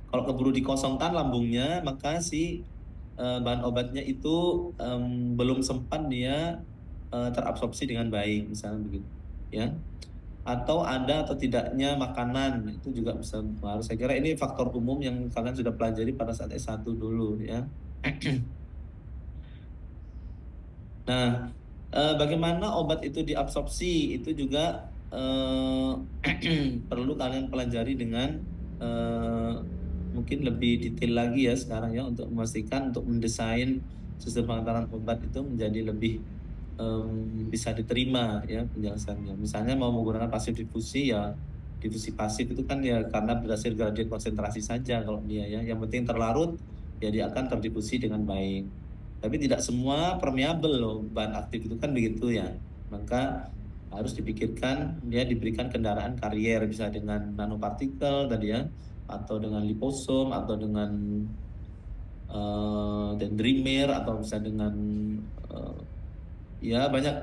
kalau keburu dikosongkan lambungnya, maka si bahan obatnya itu belum sempat dia terabsorpsi dengan baik, misalnya begitu ya. Atau ada atau tidaknya makanan itu juga bisa berpengaruh. Saya kira ini faktor umum yang kalian sudah pelajari pada saat S1 dulu ya. Nah, bagaimana obat itu diabsorpsi itu juga perlu kalian pelajari dengan mungkin lebih detail lagi ya sekarang ya, untuk memastikan untuk mendesain sistem pengantaran obat itu menjadi lebih bisa diterima ya penjelasannya. Misalnya mau menggunakan pasif difusi ya, difusi pasif itu kan ya karena berdasar gradien konsentrasi saja kalau dia ya. Yang penting terlarut ya dia akan terdifusi dengan baik. Tapi tidak semua permeabel loh bahan aktif itu kan begitu ya. Maka harus dipikirkan dia diberikan kendaraan karier, bisa dengan nanopartikel tadi ya, atau dengan liposom, atau dengan dendrimer, atau bisa dengan ya banyak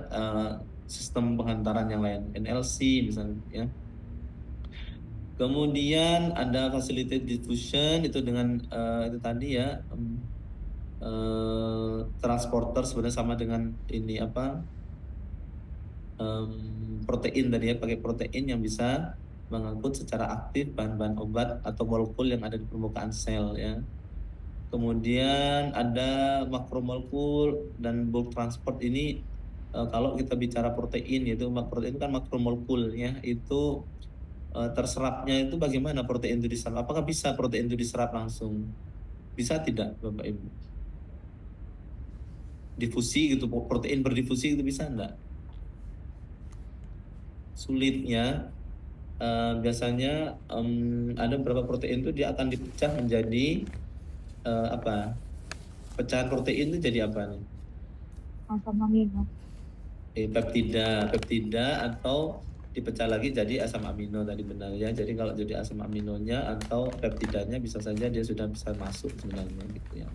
sistem penghantaran yang lain, NLC misalnya ya. Kemudian ada facilitated diffusion itu dengan itu tadi ya, transporter sebenarnya sama dengan ini protein tadi ya, pakai protein yang bisa mengangkut secara aktif bahan-bahan obat atau molekul yang ada di permukaan sel ya. Kemudian ada makromolekul dan bulk transport ini. Kalau kita bicara protein, yaitu protein kan makromolekul ya, itu terserapnya itu bagaimana protein itu diserap? Apakah bisa protein itu diserap langsung? Bisa tidak, Bapak Ibu? Difusi gitu, protein berdifusi itu bisa enggak? Sulitnya biasanya ada beberapa protein itu dia akan dipecah menjadi pecahan protein itu jadi apa nih? Asam amino. Peptida atau dipecah lagi jadi asam amino tadi benar ya. Jadi kalau jadi asam aminonya atau peptidanya bisa saja dia sudah bisa masuk sebenarnya gitu ya.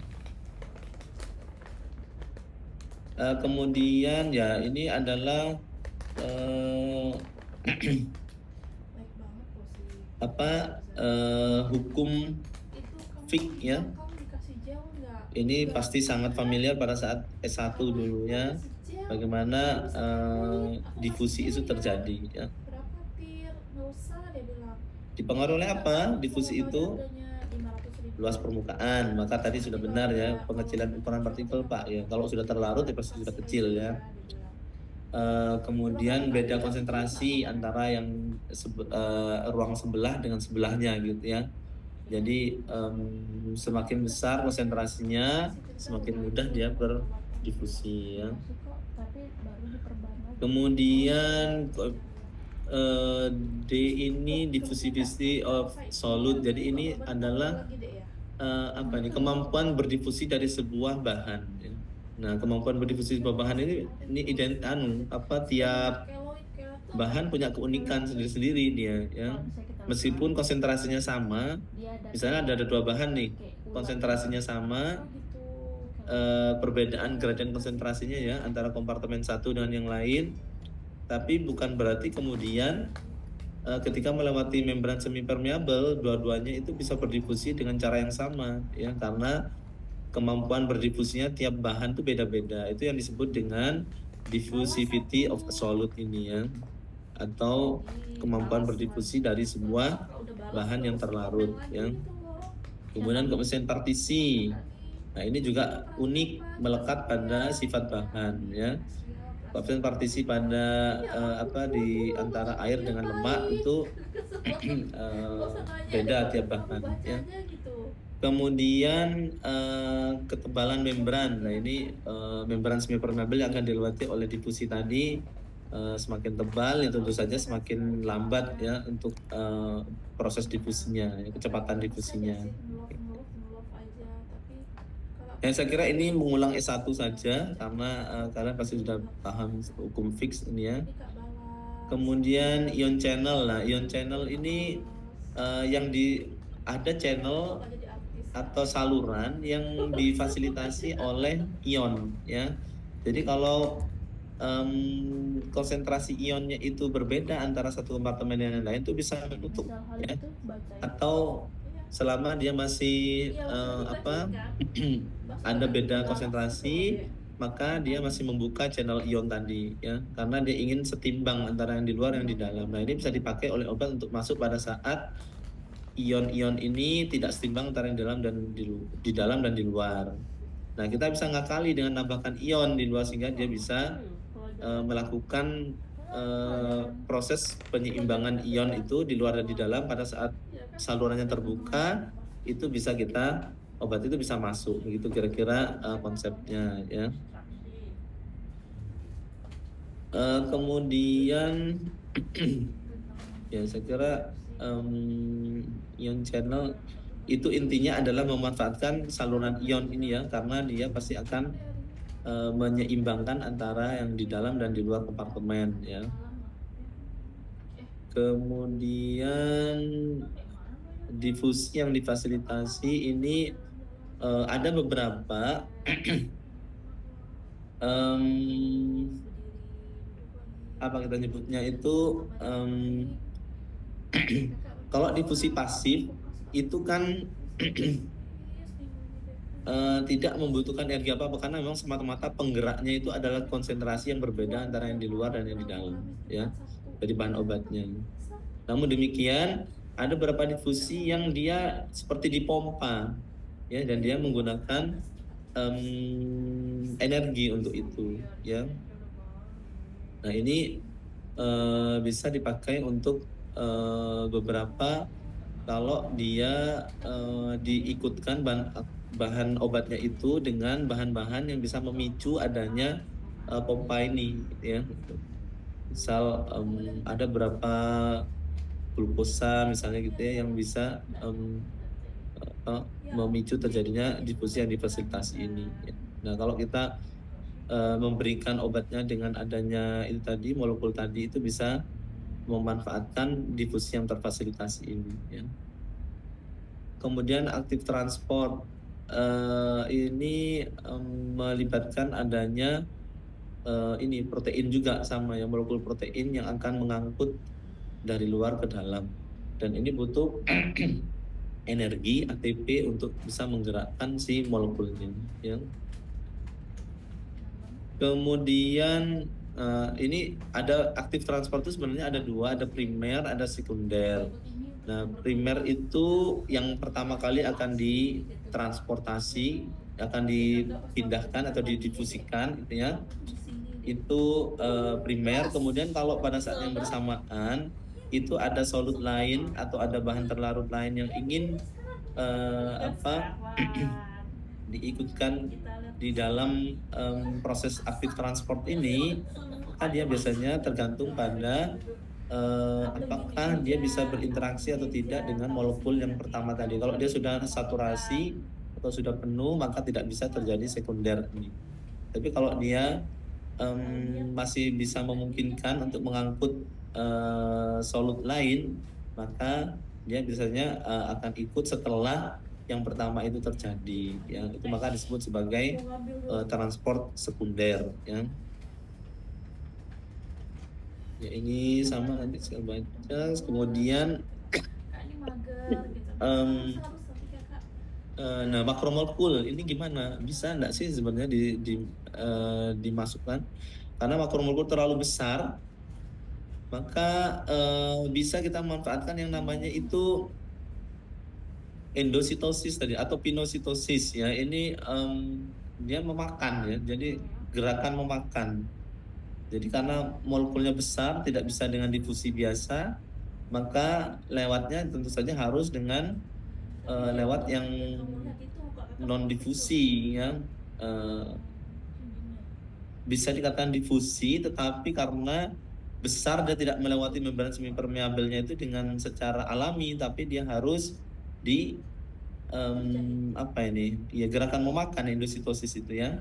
Kemudian ya ini adalah hukum Fick ya. Ini pasti sangat familiar pada saat S1 dulunya. Bagaimana difusi itu terjadi ya. Dipengaruhi oleh apa difusi itu? Luas permukaan. Maka tadi sudah benar ya, pengecilan ukuran partikel Pak ya. Kalau sudah terlarut ya pasti sudah kecil ya. Kemudian beda konsentrasi antara yang ruang sebelah dengan sebelahnya gitu ya. Jadi semakin besar konsentrasinya, semakin mudah dia difusi ya. Masuk kok, tapi baru diperban lagi. Kemudian D ini diffusivity of solute. Jadi ini adalah apa nih, kemampuan berdifusi dari sebuah bahan ya. Nah, kemampuan berdifusi sebuah bahan ini tiap bahan punya keunikan sendiri-sendiri dia ya. Meskipun konsentrasinya sama, misalnya ada dua bahan nih, konsentrasinya sama, perbedaan gradien konsentrasinya ya antara kompartemen satu dengan yang lain, tapi bukan berarti kemudian ketika melewati membran semipermeabel dua-duanya itu bisa berdifusi dengan cara yang sama ya, karena kemampuan berdifusinya tiap bahan itu beda-beda. Itu yang disebut dengan diffusivity of a solute ini ya, atau kemampuan berdifusi dari sebuah bahan yang terlarut ya. Kemudian koefisien partisi. Nah, ini juga unik, melekat pada sifat bahan ya. Koefisien partisi pada di antara air dengan lemak itu beda tiap bahan ya. Kemudian ketebalan membran. Nah, ini membran semipermeabel yang akan dilewati oleh difusi tadi semakin tebal ya tentu saja semakin lambat ya untuk proses difusinya, ya, kecepatan difusinya. Ya, saya kira ini mengulang S1 saja karena kalian pasti sudah paham hukum fix ini ya. Kemudian ion channel. Nah, ion channel ini ada channel atau saluran yang difasilitasi oleh ion ya. Jadi kalau konsentrasi ionnya itu berbeda antara satu kompartemen dan yang lain itu bisa menutup ya. Atau selama dia masih ada beda konsentrasi, maka dia masih membuka channel ion tadi ya, karena dia ingin setimbang antara yang di luar yang di dalam. Nah, ini bisa dipakai oleh obat untuk masuk pada saat ion-ion ini tidak setimbang antara yang di dalam dan di luar. Nah, kita bisa ngakali dengan nambahkan ion di luar sehingga dia bisa melakukan proses penyeimbangan ion itu di luar dan di dalam. Pada saat salurannya terbuka, itu bisa obat itu bisa masuk. Begitu kira-kira konsepnya ya. Kemudian ya saya kira ion channel itu intinya adalah memanfaatkan saluran ion ini ya, karena dia pasti akan menyeimbangkan antara yang di dalam dan di luar kompartemen ya. Kemudian difusi yang difasilitasi ini ada beberapa apa kita nyebutnya itu kalau difusi pasif itu kan tidak membutuhkan energi apa-apa karena memang semata-mata penggeraknya itu adalah konsentrasi yang berbeda antara yang di luar dan yang di dalam ya, dari bahan obatnya. Namun demikian ada beberapa difusi yang dia seperti dipompa ya, dan dia menggunakan energi untuk itu ya. Nah, ini bisa dipakai untuk beberapa kalau dia diikutkan bahan obatnya itu dengan bahan-bahan yang bisa memicu adanya pompa ini ya. Misal ada berapa glukosa misalnya gitu ya yang bisa memicu terjadinya difusi yang difasilitasi ini ya. Nah, kalau kita memberikan obatnya dengan adanya itu tadi, molekul tadi itu bisa memanfaatkan difusi yang terfasilitasi ini ya. Kemudian aktif transport ini melibatkan adanya ini protein juga sama ya, molekul protein yang akan mengangkut dari luar ke dalam, dan ini butuh energi ATP untuk bisa menggerakkan si molekulnya ya. Kemudian ini ada aktif transport itu sebenarnya ada dua, ada primer, ada sekunder. Nah, primer itu yang pertama kali akan ditransportasi, akan dipindahkan atau didifusikan gitu ya. Itu primer. Kemudian kalau pada saat yang bersamaan itu ada solut lain atau ada bahan terlarut lain yang ingin diikutkan di dalam proses aktif transport ini, maka dia biasanya tergantung pada apakah dia bisa berinteraksi atau tidak dengan molekul yang pertama tadi. Kalau dia sudah saturasi atau sudah penuh, maka tidak bisa terjadi sekunder ini. Tapi kalau dia masih bisa memungkinkan untuk mengangkut solut lain, maka dia biasanya akan ikut setelah yang pertama itu terjadi, ya. Itu maka disebut sebagai transport sekunder, ya. Ya, ini sama nanti saya baca. Kemudian nah, makromolekul ini gimana? Bisa enggak sih sebenarnya dimasukkan? Karena makromolekul terlalu besar, maka bisa kita manfaatkan yang namanya itu endositosis tadi atau pinositosis, ya. Ini dia memakan, ya. Jadi gerakan memakan. Jadi karena molekulnya besar, tidak bisa dengan difusi biasa, maka lewatnya tentu saja harus dengan lewat yang non difusi, ya. Bisa dikatakan difusi, tetapi karena besar dia tidak melewati membran semipermeabelnya itu dengan secara alami, tapi dia harus di apa ini? Ya, gerakan memakan endositosis itu, ya.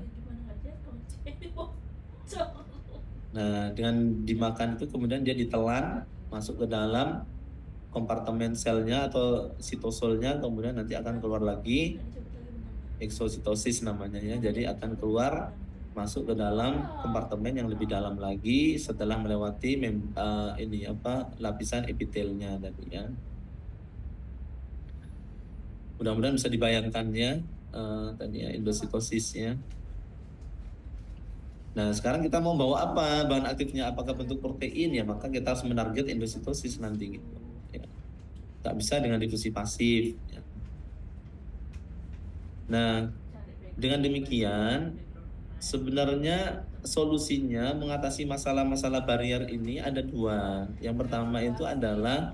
Nah, dengan dimakan itu kemudian dia ditelan masuk ke dalam kompartemen selnya atau sitosolnya, kemudian nanti akan keluar lagi, eksositosis namanya, ya. Jadi akan keluar masuk ke dalam kompartemen yang lebih dalam lagi setelah melewati lapisan epitelnya tadi, ya. Mudah-mudahan bisa dibayangkannya tadi, ya, endositosisnya. Nah, sekarang kita mau bawa apa bahan aktifnya? Apakah bentuk protein, ya? Maka kita harus menarget endositosis nanti, gitu, ya. Tak bisa dengan difusi pasif, ya. Nah, dengan demikian sebenarnya solusinya mengatasi masalah-masalah barier ini ada dua. Yang pertama itu adalah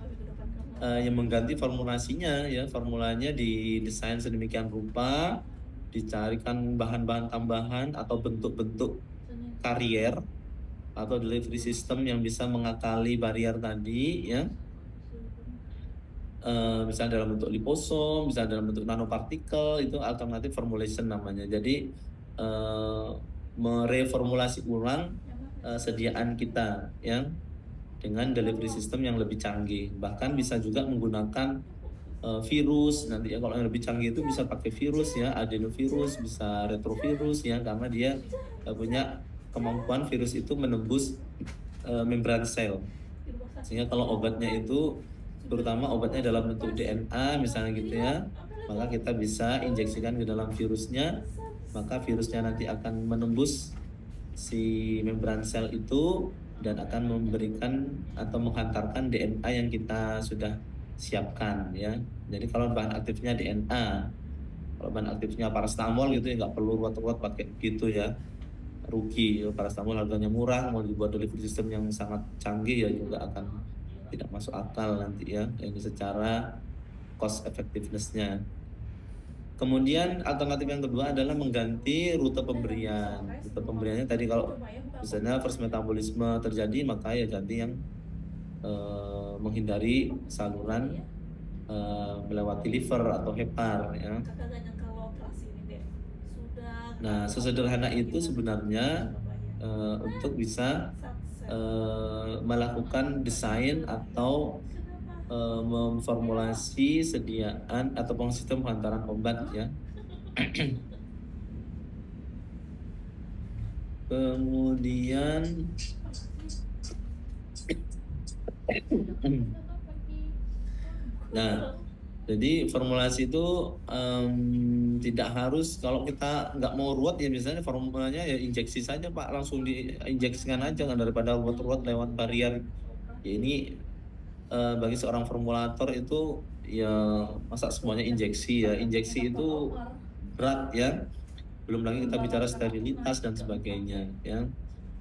yang mengganti formulasinya, ya. Formulanya didesain sedemikian rupa, dicarikan bahan-bahan tambahan atau bentuk-bentuk karier atau delivery system yang bisa mengakali barier tadi, ya. Bisa dalam bentuk liposom, bisa dalam bentuk nanopartikel, itu alternative formulation namanya. Jadi mereformulasi ulang sediaan kita, ya, dengan delivery system yang lebih canggih. Bahkan bisa juga menggunakan virus nanti, ya. Kalau yang lebih canggih itu bisa pakai virus, ya, adenovirus, bisa retrovirus, ya, karena dia punya kemampuan virus itu menembus membran sel, sehingga kalau obatnya itu terutama obatnya dalam bentuk DNA misalnya, gitu, ya, maka kita bisa injeksikan ke dalam virusnya, maka virusnya nanti akan menembus si membran sel itu dan akan memberikan atau menghantarkan DNA yang kita sudah siapkan, ya. Jadi kalau bahan aktifnya DNA, kalau bahan aktifnya paracetamol gitu, ya, nggak perlu ruwet-ruwet pakai gitu, ya. Rugi, ya. Paracetamol harganya murah, mau dibuat delivery system yang sangat canggih, ya, juga akan tidak masuk akal nanti, ya. Ini secara cost effectiveness-nya. Kemudian alternatif yang kedua adalah mengganti rute pemberian. Rute pemberiannya tadi kalau misalnya first metabolisme terjadi, maka ya ganti yang menghindari saluran melewati liver atau hepar, ya. Nah, sesederhana itu sebenarnya untuk bisa melakukan desain atau memformulasi sediaan atau sistem penghantaran obat, ya. Kemudian nah, jadi formulasi itu tidak harus, kalau kita nggak mau ruwet, ya misalnya formulanya ya injeksi saja, Pak, langsung diinjeksikan aja, kan, daripada ruwet-ruwet lewat barier. Ya, ini bagi seorang formulator itu, ya, masa semuanya injeksi, ya. Injeksi itu berat, ya. Belum lagi kita bicara sterilitas dan sebagainya, ya.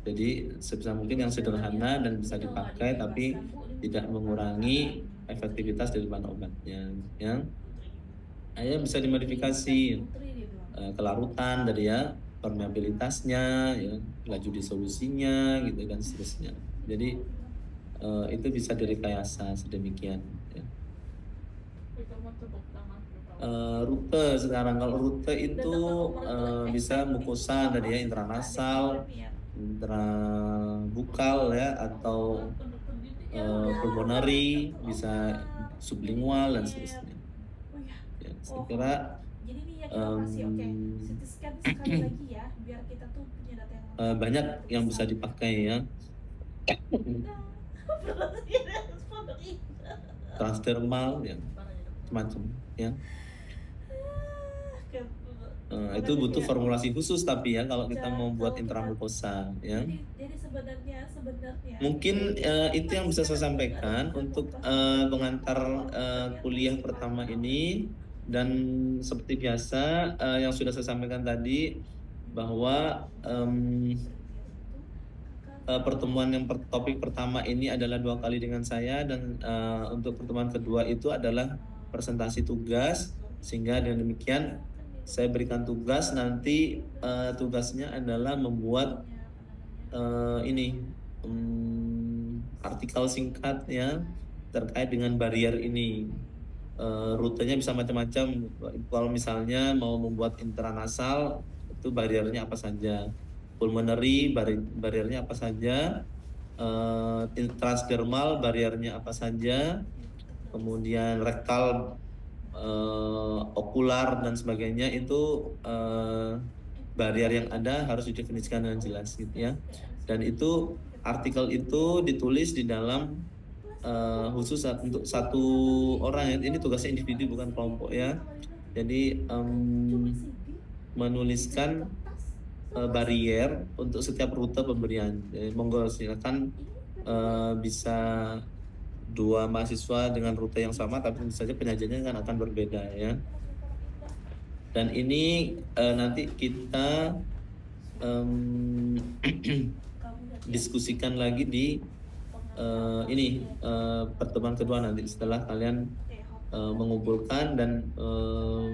Jadi sebisa mungkin yang sederhana dan bisa dipakai tapi tidak mengurangi efektivitas dari bahan obatnya, ya. Bisa dimodifikasi. kelarutan tadi ya, permeabilitasnya, ya, laju disolusinya, gitu dan seterusnya. Jadi itu bisa direkayasa sedemikian. Ya. Rute sekarang, kalau rute itu bisa mukosa tadi ya, intranasal, intrabukal ya, atau pulmonary, bisa sublingual dan seterusnya. Ya, saya kira banyak yang bisa dipakai ya. Transdermal ya, macam ya. Itu butuh formulasi khusus tapi ya kalau kita mau buat intramukosa ya. Jadi sebenarnya mungkin itu yang bisa saya sampaikan untuk pengantar kuliah pertama ini. Dan seperti biasa yang sudah saya sampaikan tadi bahwa pertemuan yang topik pertama ini adalah 2 kali dengan saya, dan untuk pertemuan kedua itu adalah presentasi tugas, sehingga dengan demikian saya berikan tugas nanti. Tugasnya adalah membuat artikel singkat ya terkait dengan barier ini. Rutenya bisa macam-macam. Kalau misalnya mau membuat intranasal, itu bariernya apa saja, pulmonary bariernya apa saja, transdermal bariernya apa saja, kemudian rektal, okular dan sebagainya, itu barier yang ada harus didefinisikan dengan jelas gitu ya. Dan itu artikel itu ditulis di dalam khusus untuk satu orang ya. Ini tugasnya individu bukan kelompok ya. Jadi menuliskan barier untuk setiap rute pemberian. Jadi, monggo silakan bisa 2 mahasiswa dengan rute yang sama, tapi tentu saja penyajiannya kan akan berbeda ya. Dan ini nanti kita diskusikan lagi di pertemuan kedua nanti setelah kalian mengumpulkan dan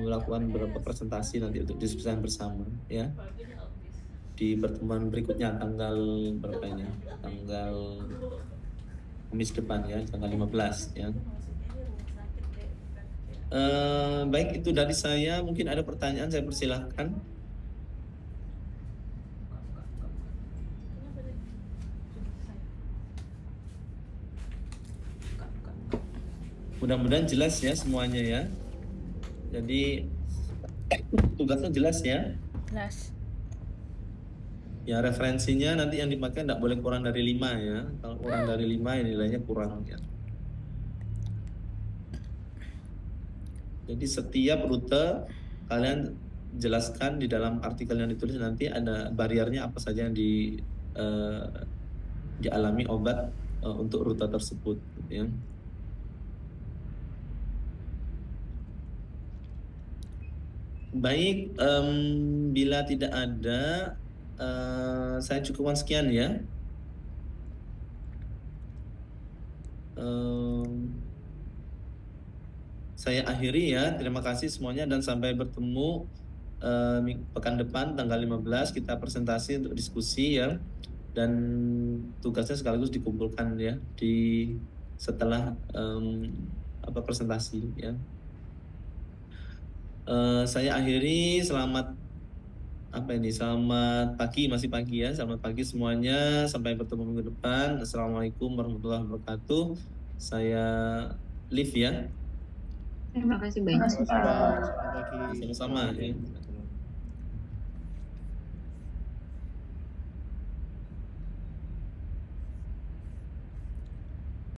melakukan beberapa presentasi nanti untuk diskusikan bersama ya di pertemuan berikutnya tanggal berapa ini, tanggal Kamis depan ya, tanggal 15 ya. Baik, itu dari saya. Mungkin ada pertanyaan, saya persilahkan. Mudah-mudahan jelas ya semuanya ya. Jadi tugasnya jelas ya. Jelas. Ya, referensinya nanti yang dipakai tidak boleh kurang dari 5 ya. Kalau kurang dari 5 ya nilainya kurang ya. Jadi setiap rute kalian jelaskan di dalam artikel yang ditulis, nanti ada bariernya apa saja yang dialami obat untuk rute tersebut ya. Baik, bila tidak ada, saya cukupkan sekian ya. Saya akhiri ya. Terima kasih semuanya dan sampai bertemu pekan depan tanggal 15 kita presentasi untuk diskusi ya. Dan tugasnya sekaligus dikumpulkan ya di setelah presentasi ya. Saya akhiri. Selamat pagi, masih pagi ya. Selamat pagi semuanya. Sampai bertemu minggu depan. Assalamualaikum warahmatullahi wabarakatuh. Saya live ya. Terima kasih banyak. Sama-sama. Sama-sama ya.